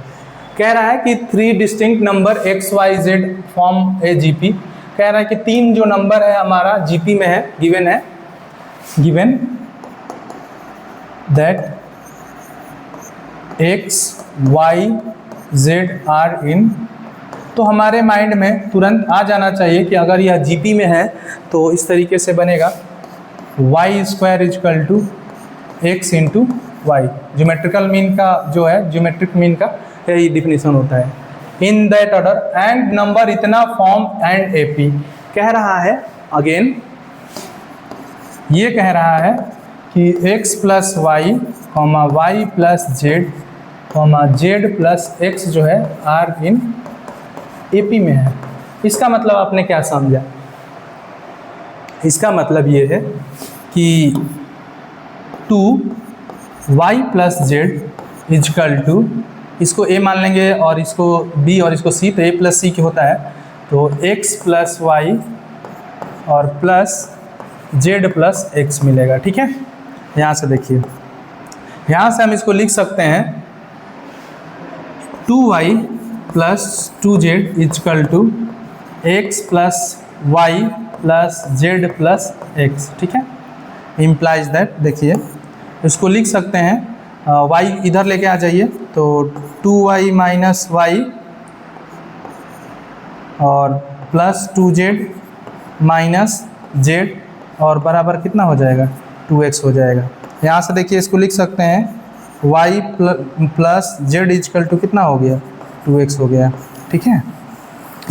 कह रहा है कि 3 distinct number X Y Z form a GP. कह रहा है कि 3 जो नंबर है हमारा जीपी में है, given that X Y Z are in. तो हमारे माइंड में तुरंत आ जाना चाहिए कि अगर यह जीपी में है तो इस तरीके से बनेगा Y square equal to X into Y. Geometrical mean का जो है, ज्योमेट्रिक मीन का यही डिफिनीशन होता है। In that order and number इतना फॉर्म एंड एपी। कह रहा है अगेन, ये कह रहा है कि x plus Y comma Y plus Z comma Z plus X जो है आर इन एपी में है। इसका मतलब आपने क्या समझा, इसका मतलब ये है कि 2y plus Z equal to, इसको a मान लेंगे और इसको b और इसको c, तो a प्लस c की होता है, तो x प्लस वाई और प्लस जेड प्लस एक्स मिलेगा। ठीक है, यहाँ से देखिए, यहाँ से हम इसको लिख सकते हैं 2y plus 2z equal to X plus Y plus Z plus X. ठीक है, इम्प्लाइज दैट, देखिए इसको लिख सकते हैं y इधर लेके आ जाइए, तो 2y माइनस वाई और प्लस 2z माइनस जेड और बराबर कितना हो जाएगा 2x हो जाएगा। यहाँ से देखिए इसको लिख सकते हैं y plus Z equal to कितना हो गया 2x हो गया। ठीक है,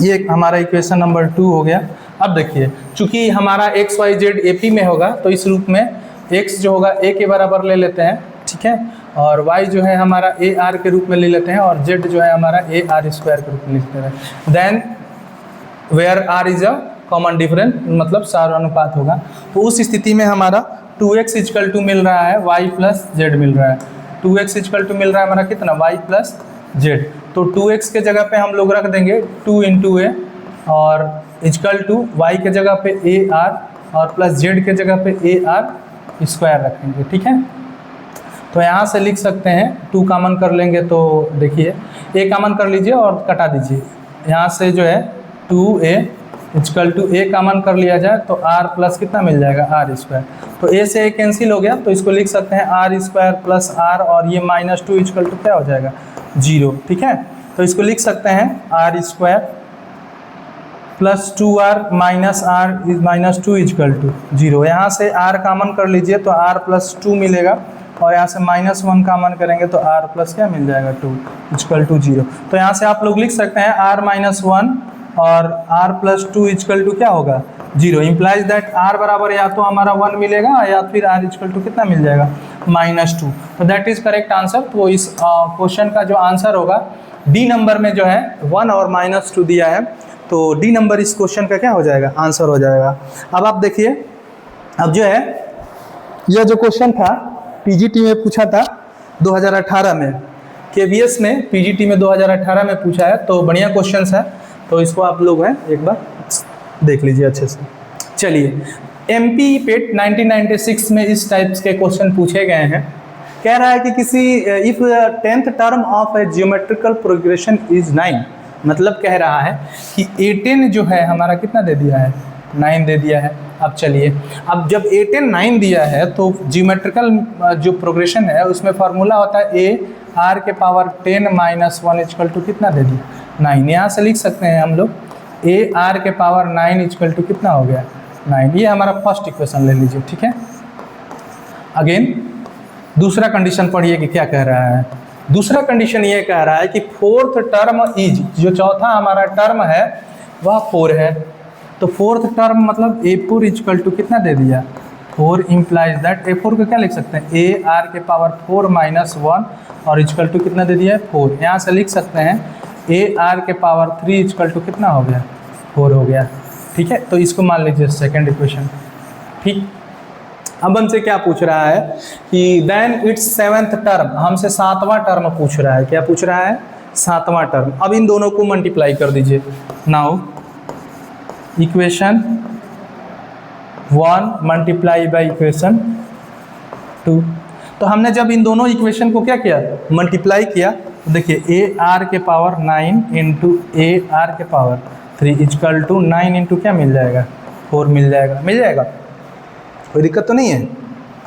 ये हमारा इक्वेशन नंबर 2 हो गया। अब देखिए चूंकि हमारा x y z AP में होगा तो इस रूप में x जो होगा a के बराबर ले लेते हैं। ठीक है, और y जो है हमारा a r के रूप में ले लेते हैं और z जो है हमारा a r स्क्वायर के रूप में लिखते हैं। Then where r is a common difference, मतलब सारानुपात होगा, तो उस स्थिति में हमारा 2x इजकल टू मिल रहा है y प्लस जेड मिल रहा है। 2x इजकल टू मिल रहा है हमारा कितना y प्लस जेड, तो 2x के जगह पे हम लोग रख देंगे 2 इंटू ए और इजकल टू y के जगह पे ए आर और प्लस जेड के जगह पे ए आर स्क्वायर रखेंगे। ठीक है, तो यहाँ से लिख सकते हैं 2 कामन कर लेंगे तो देखिए a कामन कर लीजिए और कटा दीजिए, यहाँ से जो है 2a इजकल टू a कामन कर लिया जाए तो r प्लस कितना मिल जाएगा r स्क्वायर, तो a से a कैंसिल हो गया तो इसको लिख सकते हैं r स्क्वायर प्लस r और ये -2 इजकल टू क्या हो जाएगा 0। ठीक है, तो इसको लिख सकते हैं r square plus 2r minus r minus 2 equal to 0। यहाँ से r कामन कर लीजिए तो r प्लस 2 मिलेगा और यहाँ से -1 कामन करेंगे तो r प्लस क्या मिल जाएगा 2 इजकल टू 0। तो यहाँ से आप लोग लिख सकते हैं r माइनस 1 और r प्लस 2 इजकल टू क्या होगा 0। इम्प्लाइज दैट r बराबर या तो हमारा 1 मिलेगा या फिर r इजकल टू कितना मिल जाएगा -2। तो दैट इज करेक्ट आंसर। तो इस क्वेश्चन का जो आंसर होगा डी नंबर में जो है 1 और -2 दिया है, तो डी नंबर इस क्वेश्चन का क्या हो जाएगा आंसर हो जाएगा। अब आप देखिए, अब जो है यह जो क्वेश्चन था पीजीटी में पूछा था 2018 में, केवीएस में पीजीटी में 2018 में पूछा है, तो बढ़िया क्वेश्चन है, तो इसको आप लोग हैं एक बार देख लीजिए अच्छे से। चलिए, एमपी पेट 1996 में इस टाइप्स के क्वेश्चन पूछे गए हैं। कह रहा है कि किसी if 10th term of A geometrical progression is 9, मतलब कह रहा है कि A10 जो है हमारा कितना दे दिया है 9 दे दिया है। अब चलिए, अब जब A10 9 दिया है तो जियोमेट्रिकल जो प्रोग्रेशन है उसमें फार्मूला होता है a r के पावर 10 माइनस 1 इजकल टू कितना दे दिया 9। यहाँ से लिख सकते हैं हम लोग a r के पावर 9 इजकल टू कितना हो गया 9। ये हमारा फर्स्ट इक्वेशन ले लीजिए। ठीक है, अगेन दूसरा कंडीशन पढ़िए कि क्या कह रहा है। दूसरा कंडीशन ये कह रहा है कि 4th टर्म इज, जो चौथा हमारा टर्म है वह 4 है, तो 4th टर्म मतलब a4 इजकल टू कितना दे दिया 4। इम्प्लाइज दैट a4 को क्या लिख सकते हैं a r के पावर 4 माइनस 1 और इजकल टू कितना दे दिया है 4। यहाँ से लिख सकते हैं a r के पावर 3 इजकल टू कितना हो गया 4 हो गया। ठीक है, तो इसको मान लीजिए सेकेंड इक्वेशन। ठीक, अब हमसे क्या पूछ रहा है कि देन इट्स 7th टर्म, हमसे 7वां टर्म पूछ रहा है। क्या पूछ रहा है 7वां टर्म। अब इन दोनों को मल्टीप्लाई कर दीजिए। Now equation 1 multiply by equation 2। तो हमने जब इन दोनों इक्वेशन को क्या किया मल्टीप्लाई किया, तो देखिए ए आर के पावर 9 इंटू ए आर के पावर 3 इजकल टू 9 इंटू क्या मिल जाएगा 4 मिल जाएगा, कोई दिक्कत तो नहीं है।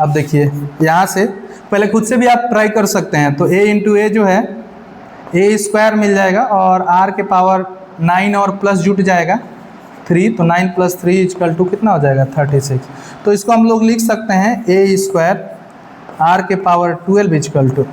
अब देखिए यहाँ से पहले खुद से भी आप ट्राई कर सकते हैं, तो a इंटू ए जो है ए स्क्वायर मिल जाएगा और r के पावर 9 और प्लस जुट जाएगा 3, तो 9 प्लस 3 इजकल टू कितना हो जाएगा 36। तो इसको हम लोग लिख सकते हैं a स्क्वायर r के पावर 12 इजकल टू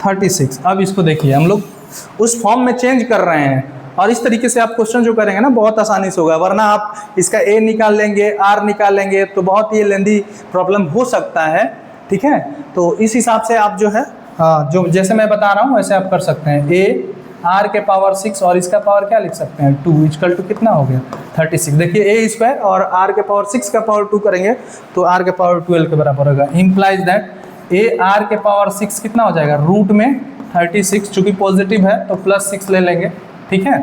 36। अब इसको देखिए हम लोग उस फॉर्म में चेंज कर रहे हैं और इस तरीके से आप क्वेश्चन जो करेंगे ना बहुत आसानी से होगा, वरना आप इसका a निकाल लेंगे r निकाल लेंगे तो बहुत ही लेंदी प्रॉब्लम हो सकता है। ठीक है, तो इस हिसाब से आप जो है जो जैसे मैं बता रहा हूँ वैसे आप कर सकते हैं। a r के पावर 6 और इसका पावर क्या लिख सकते हैं 2 इजकल टू कितना हो गया 36। देखिए a स्क्वायर और r के पावर 6 का पावर 2 करेंगे तो r के पावर 12 के बराबर होगा। इम्प्लाइज दैट a r के पावर 6 कितना हो जाएगा रूट में 36, चूँकि पॉजिटिव है तो प्लस 6 ले लेंगे। ठीक है,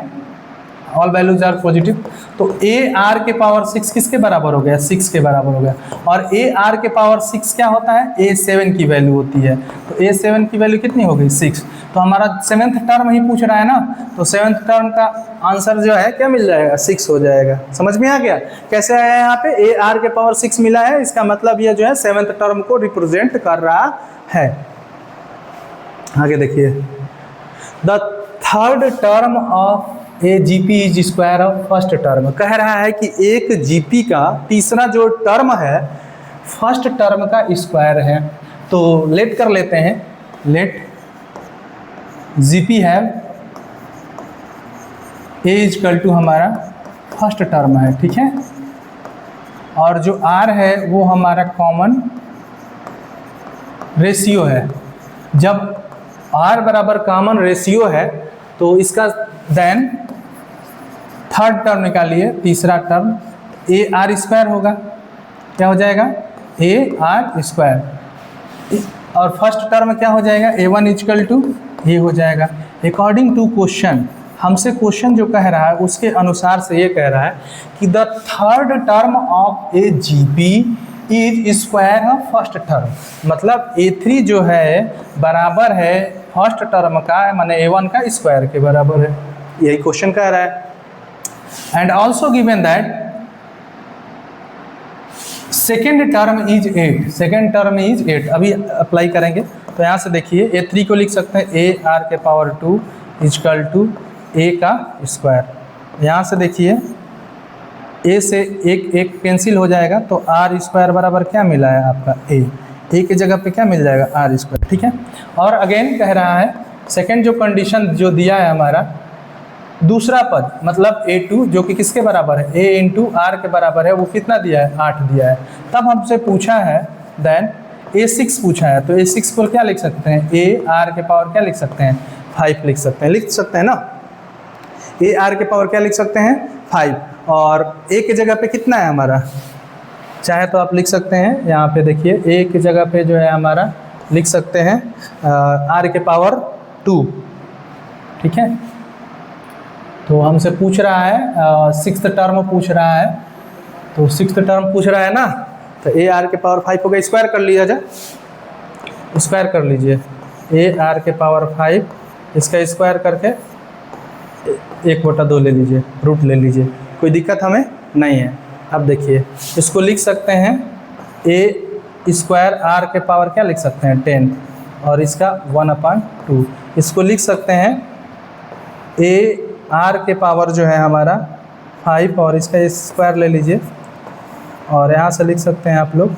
ऑल वैल्यूज आर पॉजिटिव। तो ए आर के पावर 6 किसके बराबर हो गया? 6 के बराबर हो गया। और ए आर के पावर 6 क्या होता है? A7 की वैल्यू होती है। तो A7 की वैल्यू कितनी हो गई? 6। तो हमारा 7th टर्म ही पूछ रहा है ना, तो 7th टर्म का आंसर जो है क्या मिल जाएगा? 6 हो जाएगा। समझ में आ गया कैसे आया? यहाँ पे ए आर के पावर 6 मिला है, इसका मतलब ये जो है 7th टर्म को रिप्रेजेंट कर रहा है। आगे देखिए, the third term of a GP is square of first term. कह रहा है कि एक जीपी का तीसरा जो टर्म है फर्स्ट टर्म का स्क्वायर है। तो लेट कर लेते हैं, लेट जीपी है ए इजकल टू हमारा फर्स्ट टर्म है, ठीक है। और जो आर है वो हमारा कॉमन रेशियो है। जब आर बराबर कॉमन रेशियो है तो इसका देन थर्ड टर्म निकालिए, तीसरा टर्म ए आर स्क्वायर होगा। क्या हो जाएगा? A are square. और फर्स्ट टर्म क्या हो जाएगा? A1 इजकल टू ये हो जाएगा। अकॉर्डिंग टू क्वेश्चन, हमसे क्वेश्चन जो कह रहा है उसके अनुसार से ये कह रहा है कि the third term of a GP is square of first term. मतलब A3 जो है बराबर है फर्स्ट टर्म का, माने A1 का स्क्वायर के बराबर है। यही क्वेश्चन कह रहा है। And also given that second term is 8। Second term is 8। अभी अप्लाई करेंगे तो यहाँ से देखिए A3 को लिख सकते हैं ए आर के पावर 2 इजकल टू ए का स्क्वायर। यहाँ से देखिए ए से एक कैंसिल हो जाएगा तो आर स्क्वायर बराबर क्या मिला है आपका? ए की जगह पे क्या मिल जाएगा? आर स्क्वायर, ठीक है। और अगेन कह रहा है सेकेंड जो कंडीशन जो दिया है हमारा दूसरा पद, मतलब A2 जो कि किसके बराबर है? A इंटू आर के बराबर है, वो कितना दिया है? 8 दिया है। तब हमसे पूछा है देन A6 पूछा है, तो A6 को क्या लिख सकते हैं? ए आर के पावर क्या लिख सकते हैं? 5 लिख सकते हैं। लिख सकते हैं ना, ए आर के पावर क्या लिख सकते हैं? 5। और ए की जगह पे कितना है हमारा? चाहे तो आप लिख सकते हैं, यहाँ पे देखिए ए की जगह पे जो है हमारा लिख सकते हैं आर के पावर 2, ठीक है। तो हमसे पूछ रहा है 6th टर्म पूछ रहा है, तो 6th टर्म पूछ रहा है ना, तो ए आर के पावर 5 होगा। स्क्वायर कर लिया जाए, स्क्वायर कर लीजिए ए आर के पावर 5, इसका स्क्वायर करके 1/2 ले लीजिए, रूट ले लीजिए, कोई दिक्कत हमें नहीं है। अब देखिए इसको लिख सकते हैं ए स्क्वायर आर के पावर क्या लिख सकते हैं? 10 और इसका 1/2। इसको लिख सकते हैं ए आर के पावर जो है हमारा 5 और इसका स्क्वायर ले लीजिए, और यहाँ से लिख सकते हैं आप लोग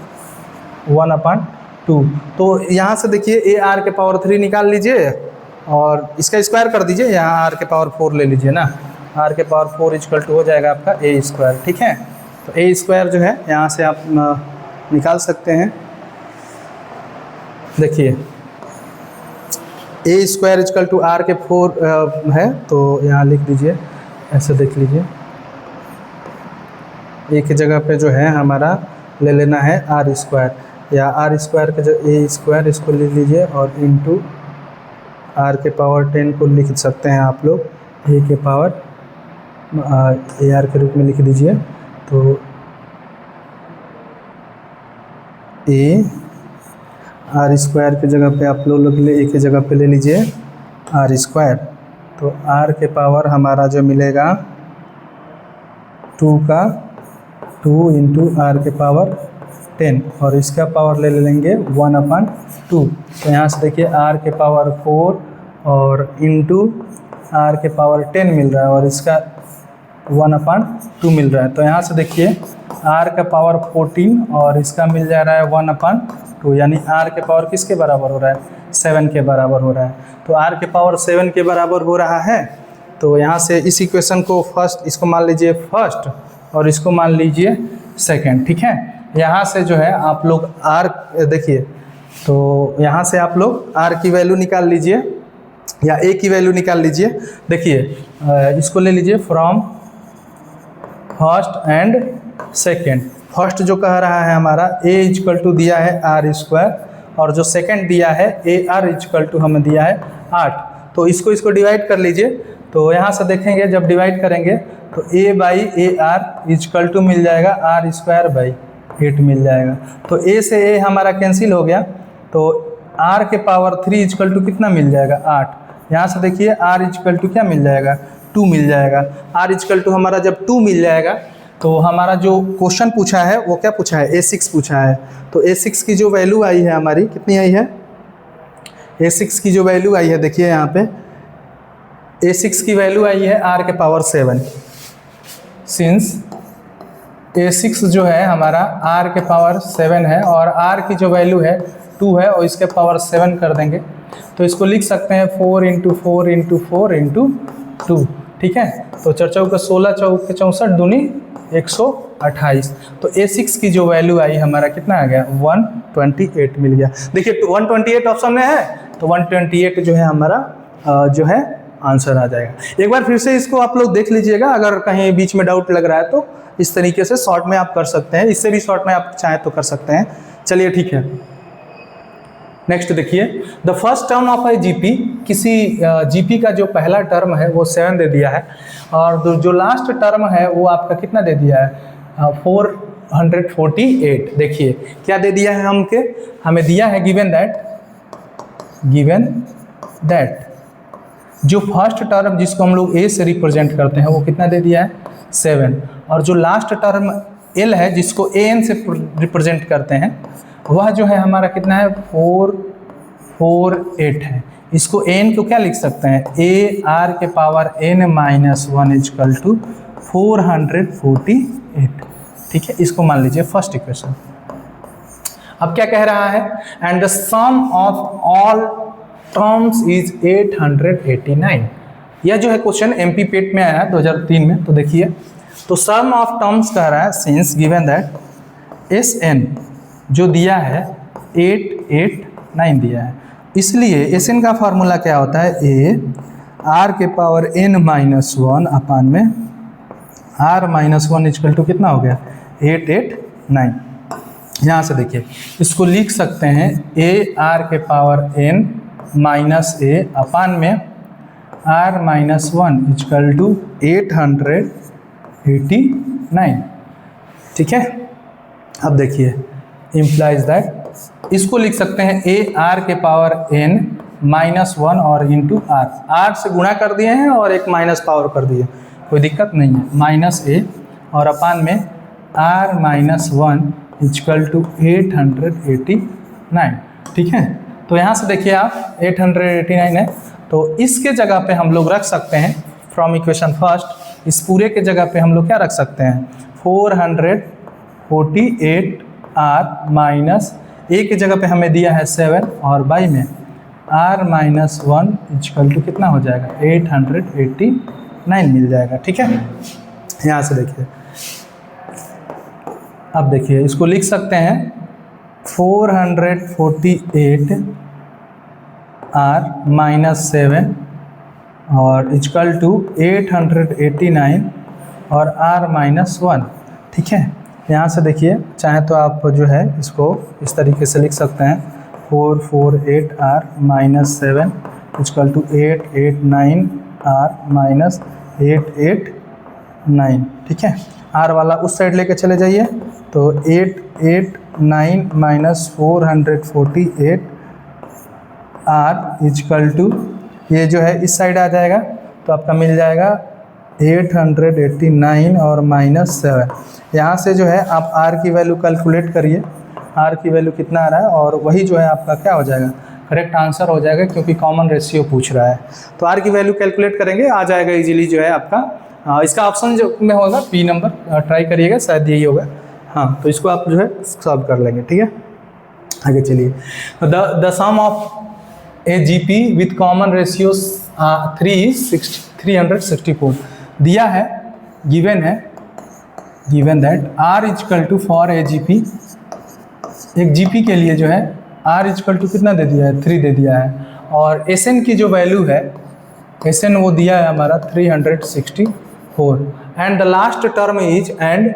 1/2। तो यहाँ से देखिए ए आर के पावर 3 निकाल लीजिए और इसका स्क्वायर कर दीजिए, यहाँ आर के पावर 4 ले लीजिए ना, आर के पावर 4 इक्वल टू हो जाएगा आपका ए स्क्वायर, ठीक है। तो ए स्क्वायर जो है यहाँ से आप निकाल सकते हैं। देखिए ए स्क्वायर इक्वल टू आर के 4 है, तो यहाँ लिख दीजिए, ऐसे देख लीजिए ए की जगह पे जो है हमारा ले लेना है आर स्क्वायर, या आर स्क्वायर का जो ए स्क्वायर इसको ले लीजिए और इनटू आर के पावर 10 को लिख सकते हैं आप लोग ए के पावर ए आर के रूप में लिख दीजिए। तो ए आर स्क्वायर की जगह पे आप लोग ए की जगह पे ले लीजिए आर स्क्वायर, तो आर के पावर हमारा जो मिलेगा 2 का 2 इंटू आर के पावर 10 और इसका पावर ले लेंगे 1/2। तो यहाँ से देखिए आर के पावर 4 और इंटू आर के पावर 10 मिल रहा है और इसका 1/2 मिल रहा है। तो यहाँ से देखिए आर का पावर 14 और इसका मिल जा रहा है 1/2, यानी आर के पावर किसके बराबर हो रहा है? 7 के बराबर हो रहा है। तो आर के पावर 7 के बराबर हो रहा है। तो यहाँ से इस इक्वेशन को फर्स्ट, इसको मान लीजिए फर्स्ट और इसको मान लीजिए सेकंड, ठीक है। यहाँ से जो है आप लोग आर देखिए, तो यहाँ से आप लोग आर की वैल्यू निकाल लीजिए या ए की वैल्यू निकाल लीजिए। देखिए इसको ले लीजिए from first and second. First जो कह रहा है हमारा ए इक्वल टू दिया है आर स्क्वायर और जो सेकंड दिया है ए आर इक्वल टू हमें दिया है 8। तो इसको डिवाइड कर लीजिए, तो यहाँ से देखेंगे जब डिवाइड करेंगे तो a by a r equal to मिल जाएगा आर स्क्वायर बाई 8 मिल जाएगा। तो a से a हमारा कैंसिल हो गया, तो r के पावर 3 इजकल टू कितना मिल जाएगा 8। यहाँ से देखिए r इजकल टू क्या मिल जाएगा 2 मिल जाएगा। r इजकल टू हमारा जब 2 मिल जाएगा तो हमारा जो क्वेश्चन पूछा है वो क्या पूछा है, a6 पूछा है। तो a6 की जो वैल्यू आई है हमारी कितनी आई है, a6 की जो वैल्यू आई है देखिए यहाँ पे a6 की वैल्यू आई है r के पावर 7। सिंस a6 जो है हमारा r के पावर 7 है और r की जो वैल्यू है 2 है और इसके पावर 7 कर देंगे तो इसको लिख सकते हैं 4 × 4 × 4 × 2। ठीक है, तो 4 चौके 16, चौके 64 दूनी 128। तो a6 की जो वैल्यू आई हमारा कितना आ गया 128 मिल गया। देखिए 128 ऑप्शन में है तो 128 जो है हमारा जो है आंसर आ जाएगा। एक बार फिर से इसको आप लोग देख लीजिएगा, अगर कहीं बीच में डाउट लग रहा है तो इस तरीके से शॉर्ट में आप कर सकते हैं, इससे भी शॉर्ट में आप चाहें तो कर सकते हैं। चलिए ठीक है, नेक्स्ट देखिए the first term of a GP, किसी जीपी का जो पहला टर्म है वो 7 दे दिया है और जो लास्ट टर्म है वो आपका कितना दे दिया है 448। देखिए क्या दे दिया है हमें दिया है गिवन दैट जो फर्स्ट टर्म जिसको हम लोग ए से रिप्रेजेंट करते हैं वो कितना दे दिया है 7, और जो लास्ट टर्म एल है जिसको ए एन से रिप्रेजेंट करते हैं वह जो है हमारा कितना है 448 है। इसको एन को क्या लिख सकते हैं, ए आर के power n minus 1 equal to 448। ठीक है, इसको मान लीजिए फर्स्ट इक्वेशन। अब क्या कह रहा है, and the sum of all terms is 889। यह जो है क्वेश्चन एमपी पेट में आया है 2003 में। तो देखिए तो सम ऑफ टर्म्स कह रहा है since given that S N जो दिया है 889 दिया है, इसलिए एस एन का फार्मूला क्या होता है ए आर के पावर n माइनस 1 अपान में r माइनस 1 इजकल टू कितना हो गया 889। यहाँ से देखिए इसको लिख सकते हैं ए आर के पावर n माइनस ए अपान में r माइनस 1 इजकल टू 889। ठीक है, अब देखिए इम्प्लाइज दैट इसको लिख सकते हैं ए आर के पावर n माइनस 1 और इंटू आर से गुणा कर दिए हैं और एक माइनस पावर कर दिए, कोई दिक्कत नहीं है, माइनस ए और अपान में r माइनस 1 इजकल टू 889। ठीक है, तो यहाँ से देखिए आप 889 है तो इसके जगह पे हम लोग रख सकते हैं फ्रॉम इक्वेशन फर्स्ट, इस पूरे के जगह पे हम लोग क्या रख सकते हैं 448 r माइनस ए की जगह पे हमें दिया है 7 और बाई में r माइनस 1 इजकल टू कितना हो जाएगा 889 मिल जाएगा। ठीक है, यहाँ से देखिए अब देखिए इसको लिख सकते हैं 448 r माइनस 7 और इजकल टू 889 और r माइनस 1। ठीक है, यहाँ से देखिए चाहे तो आप जो है इसको इस तरीके से लिख सकते हैं 448 r minus 7 equal to 889 r minus 889। ठीक है, r वाला उस साइड लेके चले जाइए तो 889 माइनस 448 r इजकल टू ये जो है इस साइड आ जाएगा तो आपका मिल जाएगा 889 और माइनस 7। यहाँ से जो है आप r की वैल्यू कैलकुलेट करिए, r की वैल्यू कितना आ रहा है और वही जो है आपका क्या हो जाएगा करेक्ट आंसर हो जाएगा, क्योंकि कॉमन रेशियो पूछ रहा है। तो r की वैल्यू कैलकुलेट करेंगे आ जाएगा इजीली जो है आपका इसका ऑप्शन जो में होगा पी नंबर, ट्राई करिएगा शायद यही होगा। हाँ, तो इसको आप जो है सॉल्व कर लेंगे। ठीक है, आगे चलिए the sum of a G P with common ratio 364 दिया है, given that r equal to for a G P, एक जी पी के लिए जो है r इजकल टू कितना दे दिया है 3 दे दिया है, और एस एन की जो वैल्यू है एस एन वो दिया है हमारा 364 and the last term is and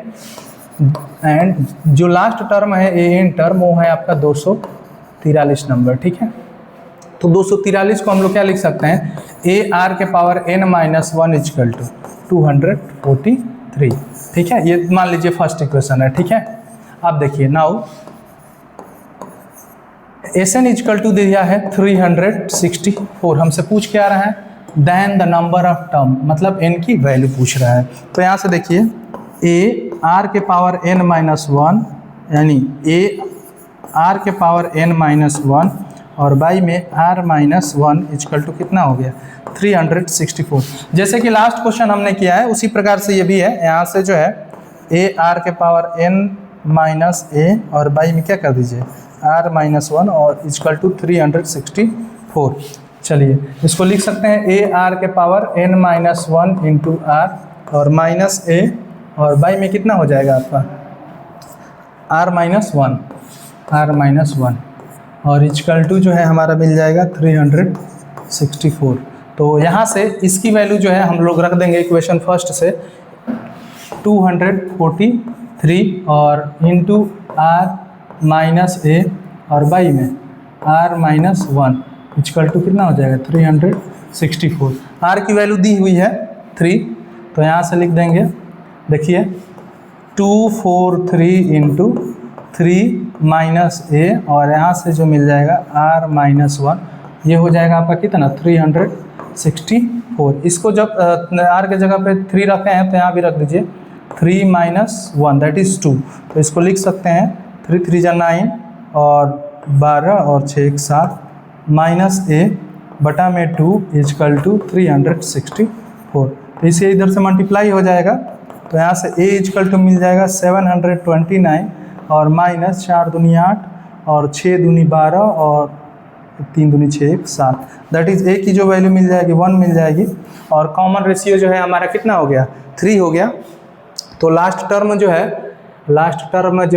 जो लास्ट टर्म है ए एन टर्म वो है आपका 243 नंबर। ठीक है, तो 243 को हम लोग क्या लिख सकते हैं, ए आर के power n minus 1 equal to 243। ठीक है, ये मान लीजिए फर्स्ट इक्वेशन है। ठीक है, अब देखिए now S N equal to दिया है 364, हमसे पूछ क्या रहा है, then the number of term, मतलब n की वैल्यू पूछ रहा है। तो यहाँ से देखिए ए आर के पावर n माइनस 1 यानी ए आर के पावर n माइनस 1 और बाई में r माइनस 1 इजकल टू कितना हो गया 364। जैसे कि लास्ट क्वेश्चन हमने किया है उसी प्रकार से ये भी है। यहाँ से जो है ए आर के पावर n माइनस ए और बाई में क्या कर दीजिए r माइनस 1 और इजकल टू 364। चलिए इसको लिख सकते हैं ए आर के power n minus 1 into R और माइनस ए और बाई में कितना हो जाएगा आपका r माइनस 1 और इजकल टू जो है हमारा मिल जाएगा 364। तो यहाँ से इसकी वैल्यू जो है हम लोग रख देंगे इक्वेशन फर्स्ट से 243 और इंटू r माइनस ए और बाई में r माइनस 1 इजकल टू कितना हो जाएगा 364। r की वैल्यू दी हुई है 3, तो यहाँ से लिख देंगे, देखिए 243 इंटू 3 माइनस ए और यहाँ से जो मिल जाएगा r माइनस 1, ये हो जाएगा आपका कितना 364। इसको जब r के जगह पे 3 रखे हैं तो यहाँ भी रख दीजिए 3 माइनस 1 दैट इज़ 2। तो इसको लिख सकते हैं 3 3 जा 9 और 12 और 6 1 7 माइनस ए बटा में 2 इजकल टू 364। तो इसे इधर से मल्टीप्लाई हो जाएगा, तो यहाँ से ए इजकल टू मिल जाएगा 729 और माइनस 4 दूनी 8 और 6 दूनी 12 और 3 दूनी 6 1 7 दैट इज़ ए की जो वैल्यू मिल जाएगी 1 मिल जाएगी और कॉमन रेशियो जो है हमारा कितना हो गया 3 हो गया। तो लास्ट टर्म जो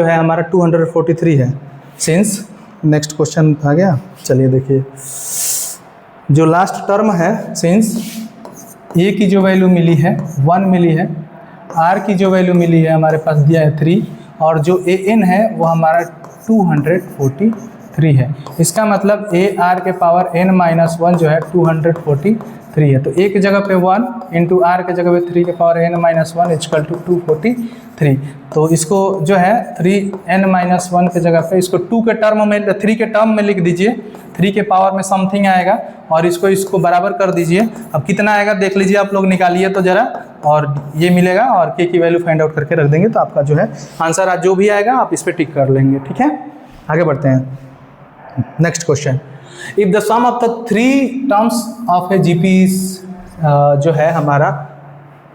है हमारा 243 है। सिंस नेक्स्ट क्वेश्चन आ गया, चलिए देखिए जो लास्ट टर्म है, सिंस ए की जो वैल्यू मिली है 1 मिली है, आर की जो वैल्यू मिली है हमारे पास दिया है 3 और जो ए एन है वो हमारा 243 है। इसका मतलब ए आर के पावर n माइनस 1 जो है 243 है। तो ए की जगह पे 1 इंटू आर के जगह पे 3 के power n minus 1 equal to 243। तो इसको जो है 3n माइनस 1 के जगह पे इसको 2 के टर्म में 3 के टर्म में लिख दीजिए, 3 के पावर में समथिंग आएगा और इसको बराबर कर दीजिए। अब कितना आएगा देख लीजिए, आप लोग निकालिए तो ज़रा, और ये मिलेगा और के की वैल्यू फाइंड आउट करके रख देंगे तो आपका जो है आंसर आज जो भी आएगा आप इस पर टिक कर लेंगे। ठीक है, आगे बढ़ते हैं। Next question, if the sum of the 3 terms of a GP जो है हमारा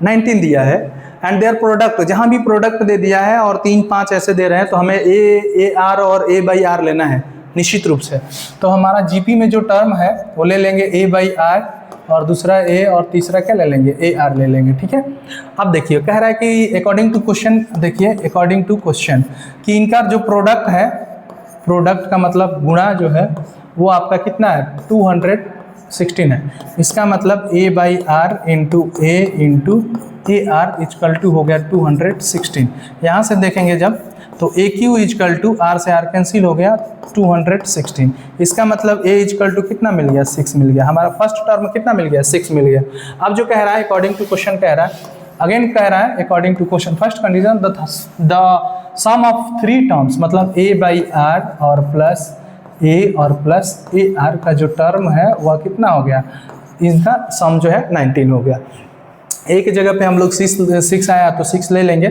19 दिया है एंड देयर प्रोडक्ट, जहाँ भी प्रोडक्ट दे दिया है और 3 5 ऐसे दे रहे हैं तो हमें ए आर और ए बाई आर लेना है निश्चित रूप से। तो हमारा जीपी में जो टर्म है वो ले लेंगे ए बाई आर और दूसरा ए और तीसरा क्या ले लेंगे ए आर ले लेंगे। ठीक है, अब देखिए कह रहा है कि अकॉर्डिंग टू क्वेश्चन, देखिए अकॉर्डिंग टू क्वेश्चन कि इनका जो प्रोडक्ट है, प्रोडक्ट का मतलब गुणा जो है वो आपका कितना है 216 है। इसका मतलब ए by r into a r equal to हो गया 216। यहाँ से देखेंगे जब तो a q equal to r से आर कैंसिल हो गया 216। इसका मतलब ए इजकल टू कितना मिल गया 6 मिल गया। हमारा फर्स्ट टर्म कितना मिल गया 6 मिल गया। अब जो कह रहा है अकॉर्डिंग टू क्वेश्चन कह रहा है, अगेन कह रहा है according to question first condition the sum of 3 terms, मतलब ए बाई आर और प्लस ए आर का जो टर्म है वह कितना हो गया, इनका सम जो है 19 हो गया। ए की जगह पे हम लोग 6 आया तो 6 ले लेंगे।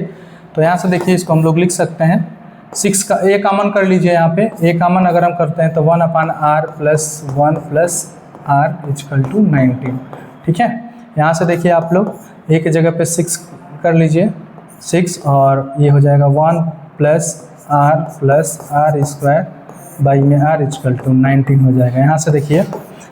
तो यहाँ से देखिए इसको हम लोग लिख सकते हैं 6 का ए कॉमन कर लीजिए। यहाँ पे ए कॉमन अगर हम करते हैं तो 1/r plus 1 plus R equal to 19। ठीक है, यहाँ से देखिए आप लोग ए की जगह पे 6 कर लीजिए 6 और ये हो जाएगा 1 प्लस आर स्क्वायर बाई में आर इजकल टू 19 हो जाएगा। यहाँ से देखिए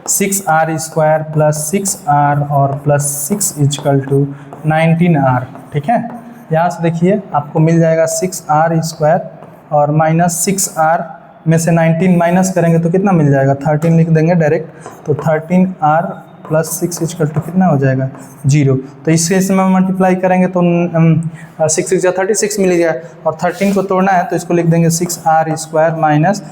6r स्क्वायर प्लस 6r और प्लस 6 इजकल टू 19r। ठीक है, यहाँ से देखिए आपको मिल जाएगा 6r स्क्वायर और माइनस 6r में से 19 माइनस करेंगे तो कितना मिल जाएगा 13 लिख देंगे डायरेक्ट। तो 13r प्लस 6 इजकल टू कितना हो जाएगा 0। तो इस केस में मल्टीप्लाई करेंगे तो 6 6 36 मिल गया और 13 को तोड़ना है तो इसको लिख देंगे 6r स्क्वायर माइनस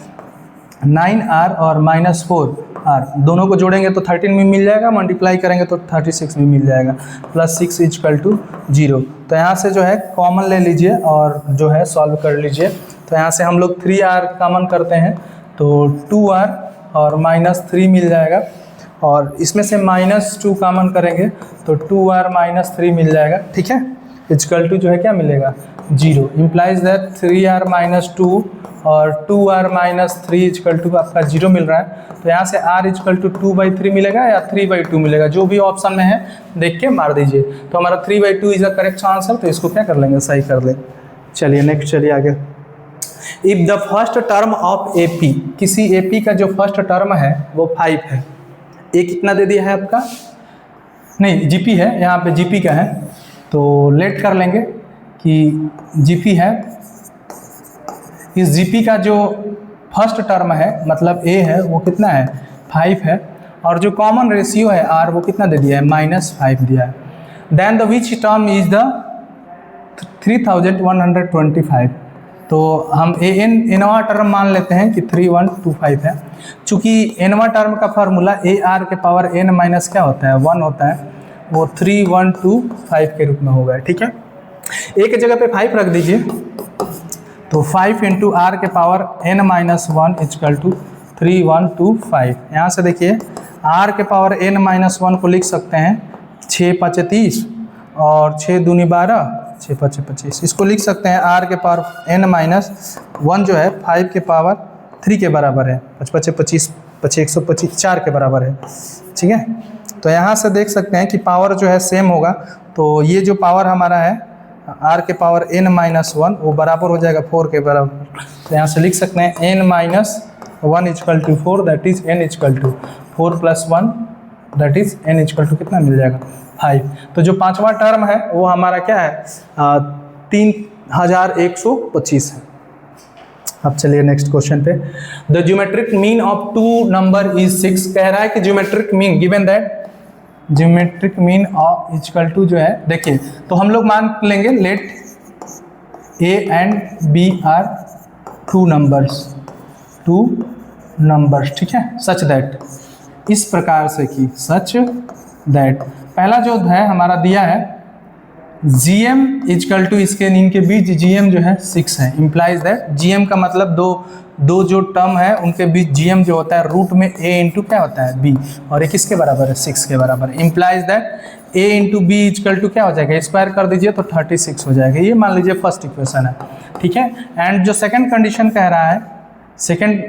9r और माइनस 4 आर, दोनों को जोड़ेंगे तो 13 भी मिल जाएगा, मल्टीप्लाई करेंगे तो 36 भी मिल जाएगा, प्लस 6 इक्वल टू 0। तो यहाँ से जो है कॉमन ले लीजिए और जो है सॉल्व कर लीजिए। तो यहाँ से हम लोग 3r कॉमन करते हैं तो 2r और -3 मिल जाएगा, और इसमें से -2 कॉमन करेंगे तो 2r -3 मिल जाएगा, ठीक है, इक्वल टू जो है क्या मिलेगा 0। इम्प्लाइज दैट 3r -2 और 2r -3 इक्वल टू आपका 0 मिल रहा है। तो यहाँ से r इक्वल टू 2/3 मिलेगा या 3/2 मिलेगा, जो भी ऑप्शन में है देख के मार दीजिए। तो हमारा 3/2 इज द करेक्ट आंसर, तो इसको क्या कर लेंगे, सही कर लें। चलिए नेक्स्ट, चलिए आगे। If the first term of AP, किसी AP का जो फर्स्ट टर्म है वो 5 है, ए कितना दे दिया है आपका, नहीं GP है, यहाँ पे GP का है, तो लेट कर लेंगे कि GP है। इस GP का जो फर्स्ट टर्म है मतलब A है वो कितना है 5 है, और जो कॉमन रेशियो है R वो कितना दे दिया है -5 दिया है। Then the which term is the 3125, तो हम nवां टर्म मान लेते हैं कि 3125 है। चूँकि nवां टर्म का फार्मूला AR के पावर n माइनस क्या होता है 1 होता है, वो 3125 के रूप में होगा, ठीक है। A के जगह पे 5 रख दीजिए, तो 5 इंटू R के पावर n-1 इक्वल टू 3125। यहाँ से देखिए R के पावर n-1 को लिख सकते हैं 6 × 5 = 30 और 6 × 2 = 12, 6 × 5 = 25। इसको लिख सकते हैं R के पावर n-1 जो है 5 के पावर 3 के बराबर है, 5 × 5 = 25, 5 × 125 4 के बराबर है, ठीक है। तो यहाँ से देख सकते हैं कि पावर जो है सेम होगा, तो ये जो पावर हमारा है R के पावर n-1 वो बराबर हो जाएगा 4 के बराबर। तो यहाँ से लिख सकते हैं n-1 equal to 4, that is n equal to 4 + 1, that is n equal to कितना मिल जाएगा 5। तो जो पांचवा टर्म है वो हमारा क्या है 3125 है। अब चलिए नेक्स्ट क्वेश्चन पे। The geometric mean of 2 number is 6, कह रहा है कि geometric mean given that geometric mean of equal to जो है, देखिए तो हम लोग मान लेंगे let A and B are 2 numbers, ठीक है, सच दैट, इस प्रकार से कि सच दैट पहला जो है हमारा दिया है GM इक्वल टू, इसके इनके बीच GM जो है 6 है। इम्प्लाइज दैट GM का मतलब दो जो टर्म है उनके बीच GM जो होता है रूट में A इंटू क्या होता है B, और एक किसके बराबर है 6 के बराबर। Implies that A into B equal to क्या हो जाएगा, स्क्वायर कर दीजिए तो 36 हो जाएगा। ये मान लीजिए फर्स्ट इक्वेशन है, ठीक है। एंड जो सेकंड कंडीशन कह रहा है, सेकंड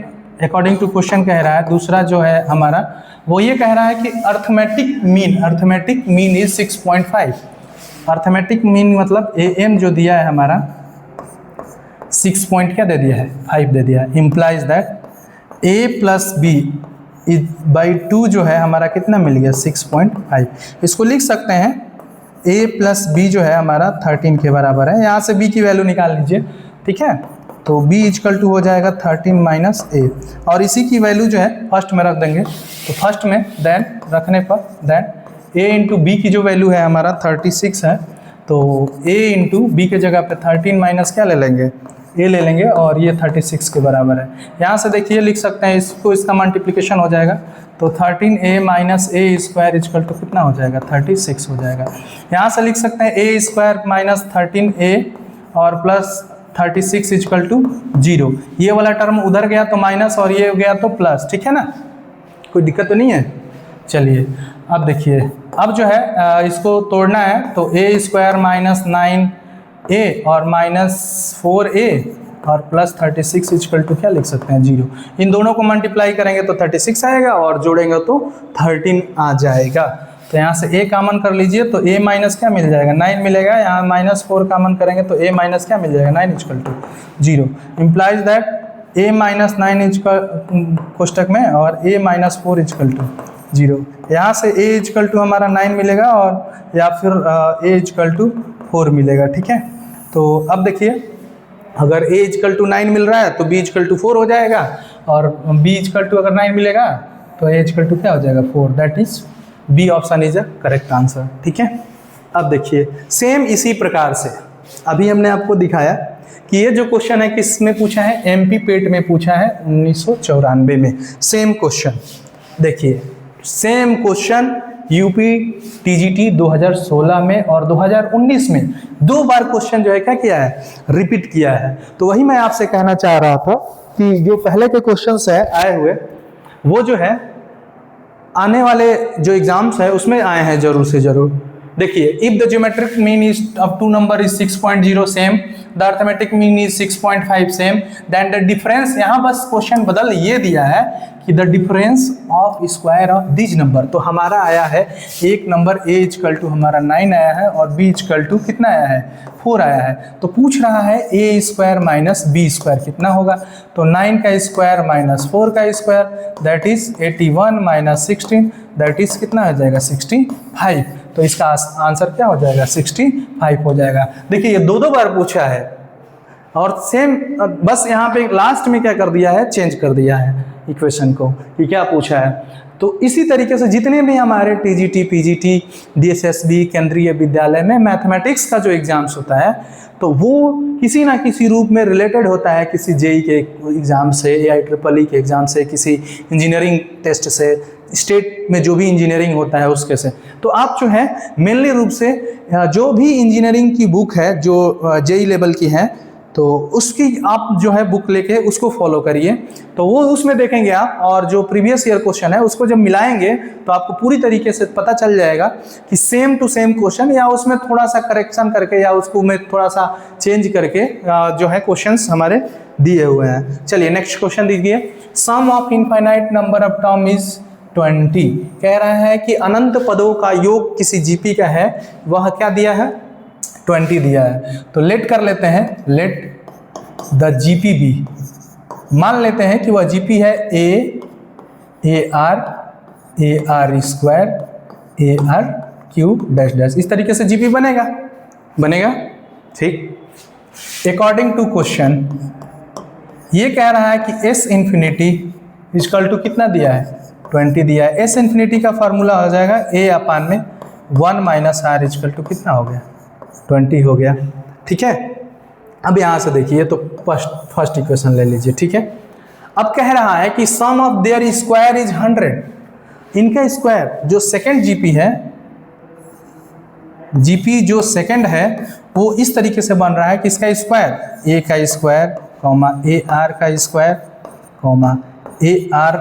अकॉर्डिंग टू क्वेश्चन कह रहा है, दूसरा जो है हमारा वो ये कह रहा है कि arithmetic mean is 6.5। Arithmetic mean मतलब AM जो दिया है हमारा 6 पॉइंट क्या दे दिया है 5 दे दिया है। इम्प्लाइज दैट A + B / 2 जो है हमारा कितना मिल गया 6.5। इसको लिख सकते हैं A + B जो है हमारा 13 के बराबर है। यहाँ से B की वैल्यू निकाल लीजिए, ठीक है। तो B इक्वल टू हो जाएगा 13 - A, और इसी की वैल्यू जो है फर्स्ट में रख देंगे। तो फर्स्ट में देन रखने पर देन A इंटू B की जो वैल्यू है हमारा 36 है, तो A इंटू B के जगह पे 13 माइनस क्या ले लेंगे A ले लेंगे, और ये 36 के बराबर है। यहाँ से देखिए लिख सकते हैं इसको, इसका मल्टीप्लिकेशन हो जाएगा तो 13A - A square equal to कितना हो जाएगा 36 हो जाएगा। यहाँ से लिख सकते हैं A स्क्वायर माइनस 13A और प्लस 36 इक्वल टू 0। ये वाला टर्म उधर गया तो माइनस और ये गया तो प्लस, ठीक है ना, कोई दिक्कत तो नहीं है। चलिए अब देखिए, अब जो है इसको तोड़ना है तो A स्क्वायर माइनस 9A और -4A और प्लस 36 इक्वल टू क्या लिख सकते हैं 0। इन दोनों को मल्टीप्लाई करेंगे तो 36 आएगा और जोड़ेंगे तो 13 आ जाएगा। तो यहाँ से A कॉमन कर लीजिए तो A माइनस क्या मिल जाएगा 9 मिलेगा। यहाँ -4 कॉमन करेंगे तो A माइनस क्या मिल जाएगा 9 equal to 0। Implies that A - 9 equal कोष्टक में और A - 4 इक्वल टू 0। यहाँ से A इक्वल टू हमारा 9 मिलेगा और या फिर A इक्वल टू 4 मिलेगा, ठीक है। तो अब देखिए अगर A इक्वल टू 9 मिल रहा है तो B इक्वल टू 4 हो जाएगा, और B इक्वल टू अगर 9 मिलेगा तो A इक्वल टू क्या हो जाएगा 4, that is B option is a correct answer, ठीक है। अब देखिए सेम इसी प्रकार से अभी हमने आपको दिखाया कि ये जो क्वेश्चन है किस में पूछा है, MP पेट में पूछा है 1994 में। सेम क्वेश्चन देखिए सेम क्वेश्चन यूपी टीजीटी 2016 में और 2019 में 2 बार क्वेश्चन जो है क्या किया है, रिपीट किया है। तो वही मैं आपसे कहना चाह रहा था कि जो पहले के क्वेश्चंस है आए हुए वो जो है आने वाले जो एग्जाम्स है उसमें आए हैं जरूर से जरूर। देखिए if the geometric mean is of 2 number is 6.0 same, the arithmetic mean is 6.5 same, then the difference, यहाँ बस क्वेश्चन बदल ये दिया है कि the difference of square of this number. तो हमारा आया है एक नंबर a इक्वल टू हमारा 9 आया है और b इक्वल टू कितना आया है, 4 आया है। तो पूछ रहा है a square minus b square कितना होगा, तो 9 का स्क्वायर माइनस 4 का square that is 81 minus 16 that is कितना हो जाएगा 65। तो इसका आंसर क्या हो जाएगा 65 हो जाएगा। देखिए ये 2 बार पूछा है और सेम, बस यहाँ पे लास्ट में क्या कर दिया है, चेंज कर दिया है इक्वेशन को कि क्या पूछा है। तो इसी तरीके से जितने भी हमारे टीजीटी, पीजीटी, डीएसएसबी, केंद्रीय विद्यालय में मैथमेटिक्स का जो एग्जाम्स होता है तो वो किसी ना किसी रूप में रिलेटेड होता है किसी जेई के एग्ज़ाम से, AIEEE के एग्ज़ाम से, किसी इंजीनियरिंग टेस्ट से, स्टेट में जो भी इंजीनियरिंग होता है उसके से। तो आप जो है मेनली रूप से जो भी इंजीनियरिंग की बुक है जो जेई लेवल की है तो उसकी आप जो है बुक लेके उसको फॉलो करिए, तो वो उसमें देखेंगे आप, और जो प्रीवियस ईयर क्वेश्चन है उसको जब मिलाएंगे तो आपको पूरी तरीके से पता चल जाएगा कि सेम टू सेम क्वेश्चन या उसमें थोड़ा सा करेक्शन करके या उसको में थोड़ा सा चेंज करके जो है क्वेश्चंस हमारे दिए हुए हैं। चलिए नेक्स्ट क्वेश्चन दीजिए। Sum of infinite number of term is 20। कह रहा है कि अनंत पदों का योग किसी जीपी का है, वह क्या दिया है, 20 दिया है। तो लेट कर लेते हैं, लेट द जीपी बी, मान लेते हैं कि वह जीपी है A R square A R cube dash dash, इस तरीके से जीपी बनेगा ठीक। अकॉर्डिंग टू क्वेश्चन ये कह रहा है कि एस इन्फिनिटी इक्वल टू कितना दिया है, 20 दिया है। एस इन्फिनिटी का फार्मूला हो जाएगा ए अपान में 1 माइनस आर इक्वल टू कितना हो गया, 20 हो गया। ठीक है, अब यहाँ से देखिए तो फर्स्ट इक्वेशन ले लीजिए। ठीक है, अब कह रहा है कि सम ऑफ देयर स्क्वायर इज 100। इनका स्क्वायर जो सेकंड जीपी है, जीपी जो सेकंड है वो इस तरीके से बन रहा है कि इसका स्क्वायर ए का स्क्वायर कॉमा ए आर का square comma A R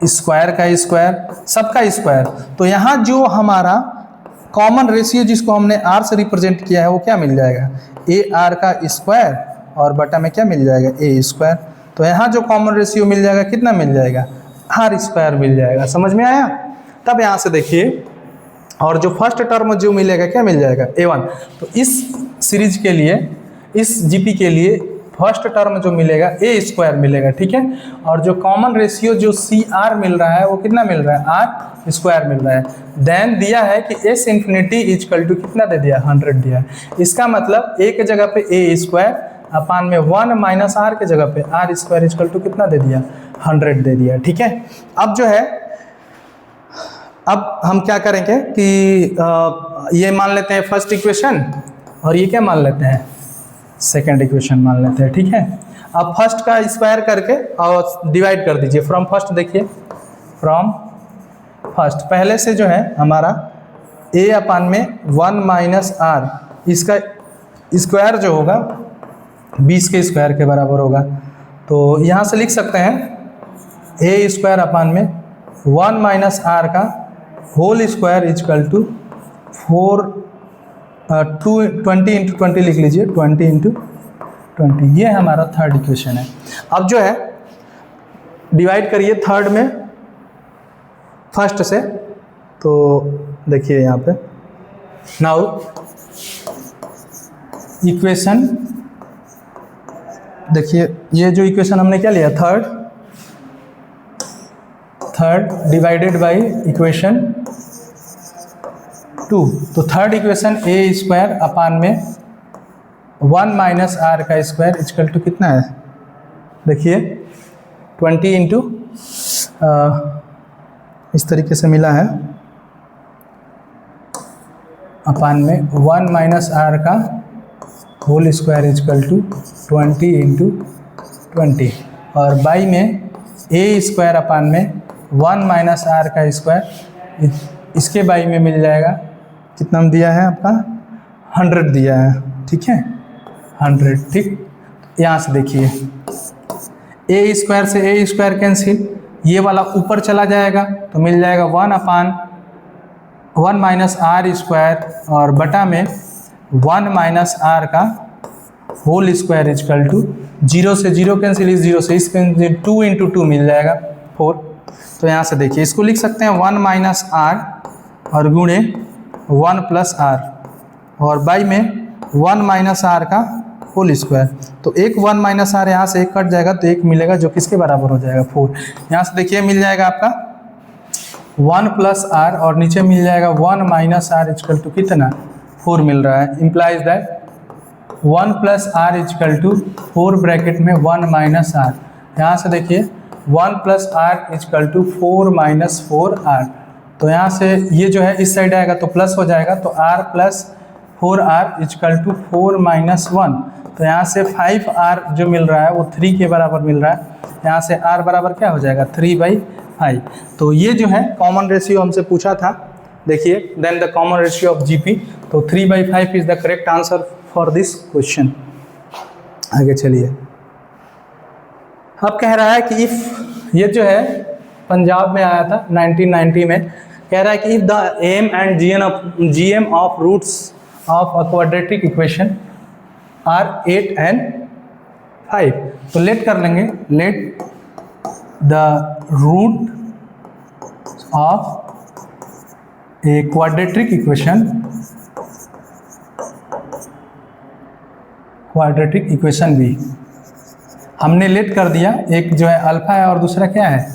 square का स्क्वायर, सबका स्क्वायर। तो यहाँ जो हमारा कॉमन रेशियो जिसको हमने आर से रिप्रेजेंट किया है वो क्या मिल जाएगा, ए आर का स्क्वायर और बटा में क्या मिल जाएगा, ए स्क्वायर। तो यहाँ जो कॉमन रेशियो मिल जाएगा कितना मिल जाएगा, आर स्क्वायर मिल जाएगा। समझ में आया। तब यहाँ से देखिए और जो फर्स्ट टर्म जो मिलेगा क्या मिल जाएगा, A1। तो इस सीरीज के लिए, इस जीपी के लिए फर्स्ट टर्म जो मिलेगा ए स्क्वायर मिलेगा। ठीक है, और जो कॉमन रेशियो जो सी आर मिल रहा है वो कितना मिल रहा है, आर स्क्वायर मिल रहा है। देन दिया है कि एस इन्फिनिटी इक्वल टू कितना दे दिया, 100 दिया है। इसका मतलब ए के जगह पे ए स्क्वायर अपान में 1 माइनस आर के जगह पे आर स्क्वायर इक्वल टू कितना दे दिया, 100 दे दिया। ठीक है, अब जो है अब हम क्या करेंगे कि ये मान लेते हैं फर्स्ट इक्वेशन और ये क्या मान लेते हैं, सेकेंड इक्वेशन मान लेते हैं। ठीक है, अब फर्स्ट का स्क्वायर करके और डिवाइड कर दीजिए। फ्रॉम फर्स्ट देखिए, फ्रॉम फर्स्ट पहले से जो है हमारा ए अपान में 1 माइनस आर, इसका स्क्वायर जो होगा 20 के स्क्वायर के बराबर होगा। तो यहाँ से लिख सकते हैं ए स्क्वायर अपान में 1 माइनस आर का whole square equal to 20 into 20 लिख लीजिए, 20 इंटू 20। ये हमारा थर्ड इक्वेशन है। अब जो है डिवाइड करिए थर्ड में फर्स्ट से, तो देखिए यहाँ पे नाउ इक्वेशन देखिए, ये जो इक्वेशन हमने क्या लिया, थर्ड डिवाइडेड बाय इक्वेशन 2। तो थर्ड इक्वेशन ए स्क्वायर अपान में 1 माइनस आर का स्क्वायर इक्वल टू कितना है, देखिए 20 इंटू इस तरीके से मिला है अपान में 1 माइनस आर का whole square equal to 20 into 20 और बाई में ए स्क्वायर अपान में 1 माइनस आर का स्क्वायर, इसके बाई में मिल जाएगा कितना दिया है आपका 100 दिया है, ठीक है 100, ठीक। यहाँ से देखिए ए स्क्वायर से ए स्क्वायर कैंसिल, ये वाला ऊपर चला जाएगा तो मिल जाएगा 1 माइनस आर स्क्वायर और बटा में 1 माइनस आर का होल स्क्वायर इजकल टू 0 से 0 कैंसिल, इस 0 से इस कैंसिल, 2 इंटू 2 मिल जाएगा 4। तो यहाँ से देखिए इसको लिख सकते हैं 1 माइनस आर और गुणे 1 प्लस आर और बाई में 1 माइनस आर का होल स्क्वायर। तो एक 1 माइनस आर यहाँ से एक कट जाएगा तो एक मिलेगा जो किसके बराबर हो जाएगा 4। यहाँ से देखिए मिल जाएगा आपका 1 प्लस आर और नीचे मिल जाएगा 1 माइनस आर इजकल टू कितना 4 मिल रहा है। Implies that 1 plus R equal to 4 bracket में 1 माइनस आर। यहाँ से देखिए 1 plus R equal to 4 minus 4 R. तो यहाँ से ये जो है इस साइड आएगा तो प्लस हो जाएगा, तो r plus 4r equal to 4 minus 1। तो यहाँ से 5r जो मिल रहा है वो 3 के बराबर मिल रहा है। यहाँ से r बराबर क्या हो जाएगा 3/5। तो ये जो है कॉमन रेशियो हमसे पूछा था, देखिए then the common ratio of GP. तो 3/5 is the correct answer for this question. आगे चलिए, अब कह रहा है कि इफ, ये जो है पंजाब में आया था 1990 में, कह रहा है कि if the M and GM of roots of a quadratic equation are 8 and 5। तो लेट कर लेंगे, let the root of a quadratic equation be. हमने लेट कर दिया, एक जो है अल्फा है और दूसरा क्या है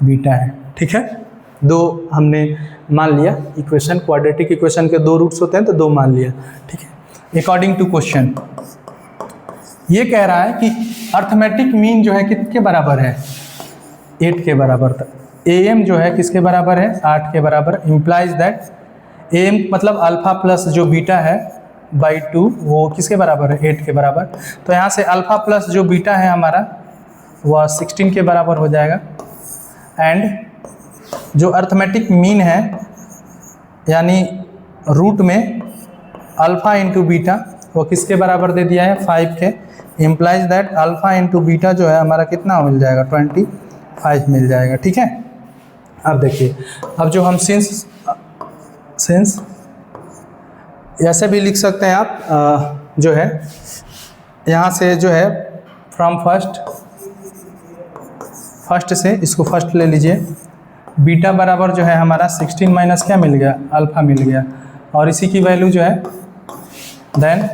बीटा है, ठीक है। दो हमने मान लिया इक्वेशन, क्वाड्रेटिक इक्वेशन के 2 रूट्स होते हैं तो 2 मान लिया, ठीक है। अकॉर्डिंग टू क्वेश्चन ये कह रहा है कि अर्थमेटिक मीन जो है किसके बराबर है 8 के बराबर तक। एम जो है किसके बराबर है 8 के बराबर। इम्प्लाइज दैट एम मतलब अल्फा प्लस जो बीटा है बाई 2 वो किसके बराबर है 8 के बराबर। तो यहाँ से अल्फा प्लस जो बीटा है हमारा वह 16 के बराबर हो जाएगा। एंड जो अर्थमेटिक मीन है यानी रूट में अल्फ़ा इंटू बीटा वो किसके बराबर दे दिया है 5 के। Implies that alpha into beta जो है हमारा कितना मिल जाएगा 25 मिल जाएगा, ठीक है। अब देखिए, अब जो हम सिंस ऐसे भी लिख सकते हैं आप, जो है यहाँ से जो है फ्रॉम फर्स्ट से इसको फर्स्ट ले लीजिए। बीटा बराबर जो है हमारा 16 माइनस क्या मिल गया अल्फ़ा मिल गया, और इसी की वैल्यू जो है देन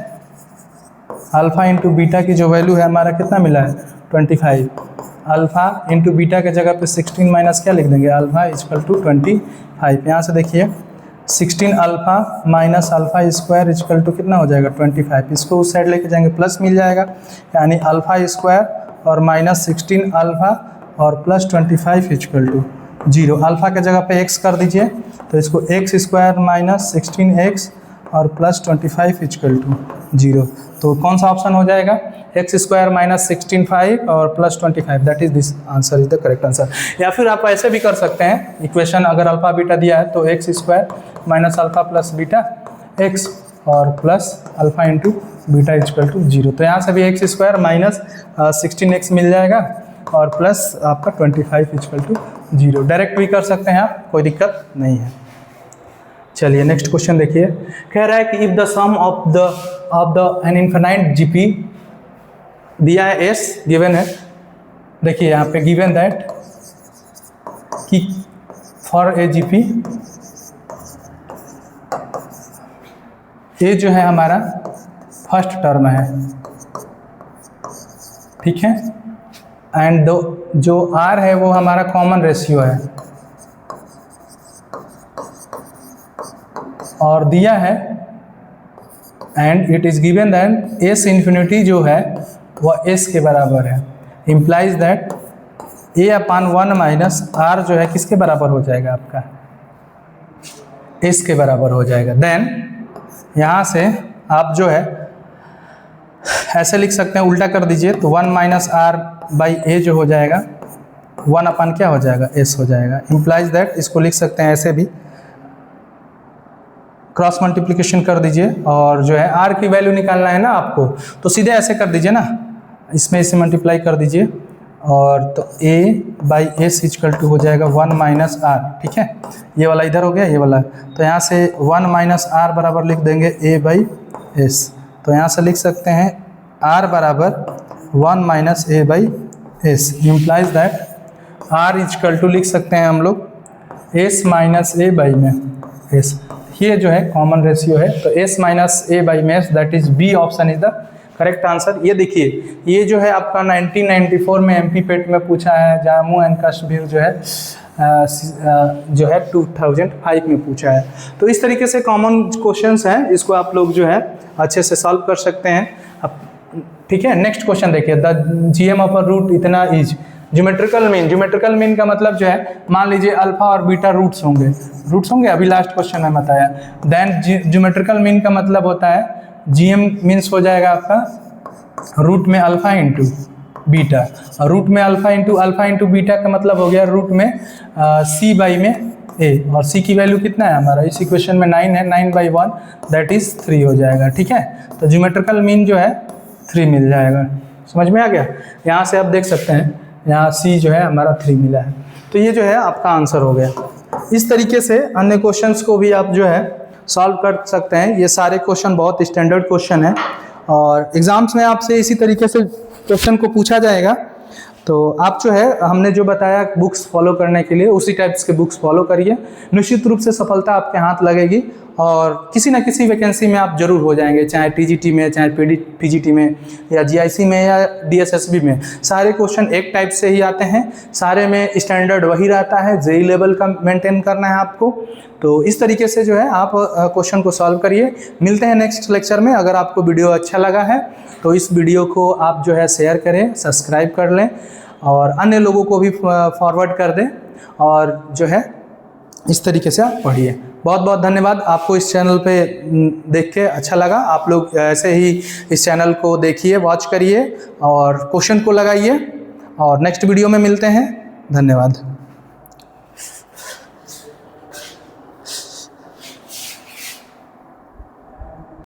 अल्फ़ा इंटू बीटा की जो वैल्यू है हमारा कितना मिला है 25। अल्फ़ा इंटू बीटा के जगह पे 16 माइनस क्या लिख देंगे अल्फ़ा इजकल टू 25। यहाँ से देखिए 16 alpha minus alpha square equal to कितना हो जाएगा 25। इसको उस साइड लेके जाएंगे प्लस मिल जाएगा, यानी अल्फ़ा स्क्वायर और माइनस 16 अल्फ़ा और प्लस 25 इजकल टू 0। अल्फ़ा के जगह पे x कर दीजिए तो इसको x स्क्वायर माइनस 16x और प्लस 25 इजकल टू 0। तो कौन सा ऑप्शन हो जाएगा x स्क्वायर माइनस 16 और plus 25। That is this answer is the correct answer. या फिर आप ऐसे भी कर सकते हैं, इक्वेशन अगर अल्फ़ा बीटा दिया है तो x square minus alpha plus beta x और plus alpha into beta equal to 0। तो यहाँ से भी x स्क्वायर माइनस 16x मिल जाएगा और प्लस आपका 25 इजकल टू 0। डायरेक्ट भी कर सकते हैं आप, कोई दिक्कत नहीं है। चलिए नेक्स्ट क्वेश्चन देखिए, कह रहा है कि if the sum of the an infinite GP दिया है s गिवन है। देखिए यहाँ पे गिवन दैट कि फॉर ए जीपी ये जो है हमारा फर्स्ट टर्म है, ठीक है। एंड जो r है वो हमारा कॉमन रेशियो है और दिया है and it is given that s infinity जो है वह s के बराबर है। Implies that a/1 minus r जो है किसके बराबर हो जाएगा आपका s के बराबर हो जाएगा। देन यहाँ से आप जो है ऐसे लिख सकते हैं, उल्टा कर दीजिए तो 1 माइनस r बाई a जो हो जाएगा 1 अपन क्या हो जाएगा, s हो जाएगा। इम्प्लाइज दैट, इसको लिख सकते हैं ऐसे भी, क्रॉस मल्टीप्लिकेशन कर दीजिए और जो है r की वैल्यू निकालना है ना आपको, तो सीधे ऐसे कर दीजिए ना, इसमें इसे मल्टीप्लाई कर दीजिए और तो a/s इक्वल टू हो जाएगा 1 माइनस r, ठीक है। ये वाला इधर हो गया, ये वाला, तो यहाँ से 1 माइनस r बराबर लिख देंगे a/s। तो यहाँ से लिख सकते हैं r बराबर 1 minus a/s, implies that r equal to लिख सकते हैं हम लोग s माइनस a बाई में s। ये जो है कॉमन रेशियो है, तो s माइनस a बाई में s, that is B option is the correct answer. ये देखिए, ये जो है आपका 1994 में एमपी पेट में पूछा है, जम्मू एंड कश्मीर जो है 2005 में पूछा है। तो इस तरीके से कॉमन क्वेश्चंस हैं, इसको आप लोग जो है अच्छे से सॉल्व कर सकते हैं। अब ठीक है, नेक्स्ट क्वेश्चन देखिए, the GM of a root इतना is geometrical mean. Geometrical mean का मतलब जो है, मान लीजिए अल्फा और बीटा रूट्स होंगे, अभी लास्ट क्वेश्चन में बताया। देन ज्योमेट्रिकल मीन का मतलब होता है, जीएम मीन्स हो जाएगा आपका रूट में अल्फा इंटू बीटा, और रूट में अल्फा इंटू बीटा का मतलब हो गया रूट में सी बाई में ए, और सी की वैल्यू कितना है हमारा इस इक्वेशन में 9 है, 9/1 दैट इज 3 हो जाएगा, ठीक है। तो ज्योमेट्रिकल मीन जो है 3 मिल जाएगा, समझ में आ गया। यहाँ से आप देख सकते हैं, यहाँ सी जो है हमारा 3 मिला है, तो ये जो है आपका आंसर हो गया। इस तरीके से अन्य क्वेश्चंस को भी आप जो है सॉल्व कर सकते हैं। ये सारे क्वेश्चन बहुत स्टैंडर्ड क्वेश्चन है और एग्जाम्स में आपसे इसी तरीके से क्वेश्चन को पूछा जाएगा। तो आप जो है, हमने जो बताया बुक्स फॉलो करने के लिए, उसी टाइप्स के बुक्स फॉलो करिए, निश्चित रूप से सफलता आपके हाथ लगेगी और किसी न किसी वैकेंसी में आप जरूर हो जाएंगे, चाहे टीजीटी में, चाहे पीजीटी में, या जीआईसी में, या डीएसएसबी में। सारे क्वेश्चन एक टाइप से ही आते हैं, सारे में स्टैंडर्ड वही रहता है, जेई लेवल का मेंटेन करना है आपको। तो इस तरीके से जो है आप क्वेश्चन को सॉल्व करिए। मिलते हैं नेक्स्ट लेक्चर में। अगर आपको वीडियो अच्छा लगा है तो इस वीडियो को आप जो है शेयर करें, सब्सक्राइब कर लें और अन्य लोगों को भी फॉरवर्ड कर दें, और जो है इस तरीके से आप पढ़िए। बहुत बहुत धन्यवाद। आपको इस चैनल पे देख के अच्छा लगा, आप लोग ऐसे ही इस चैनल को देखिए, वॉच करिए और क्वेश्चन को लगाइए, और नेक्स्ट वीडियो में मिलते हैं। धन्यवाद।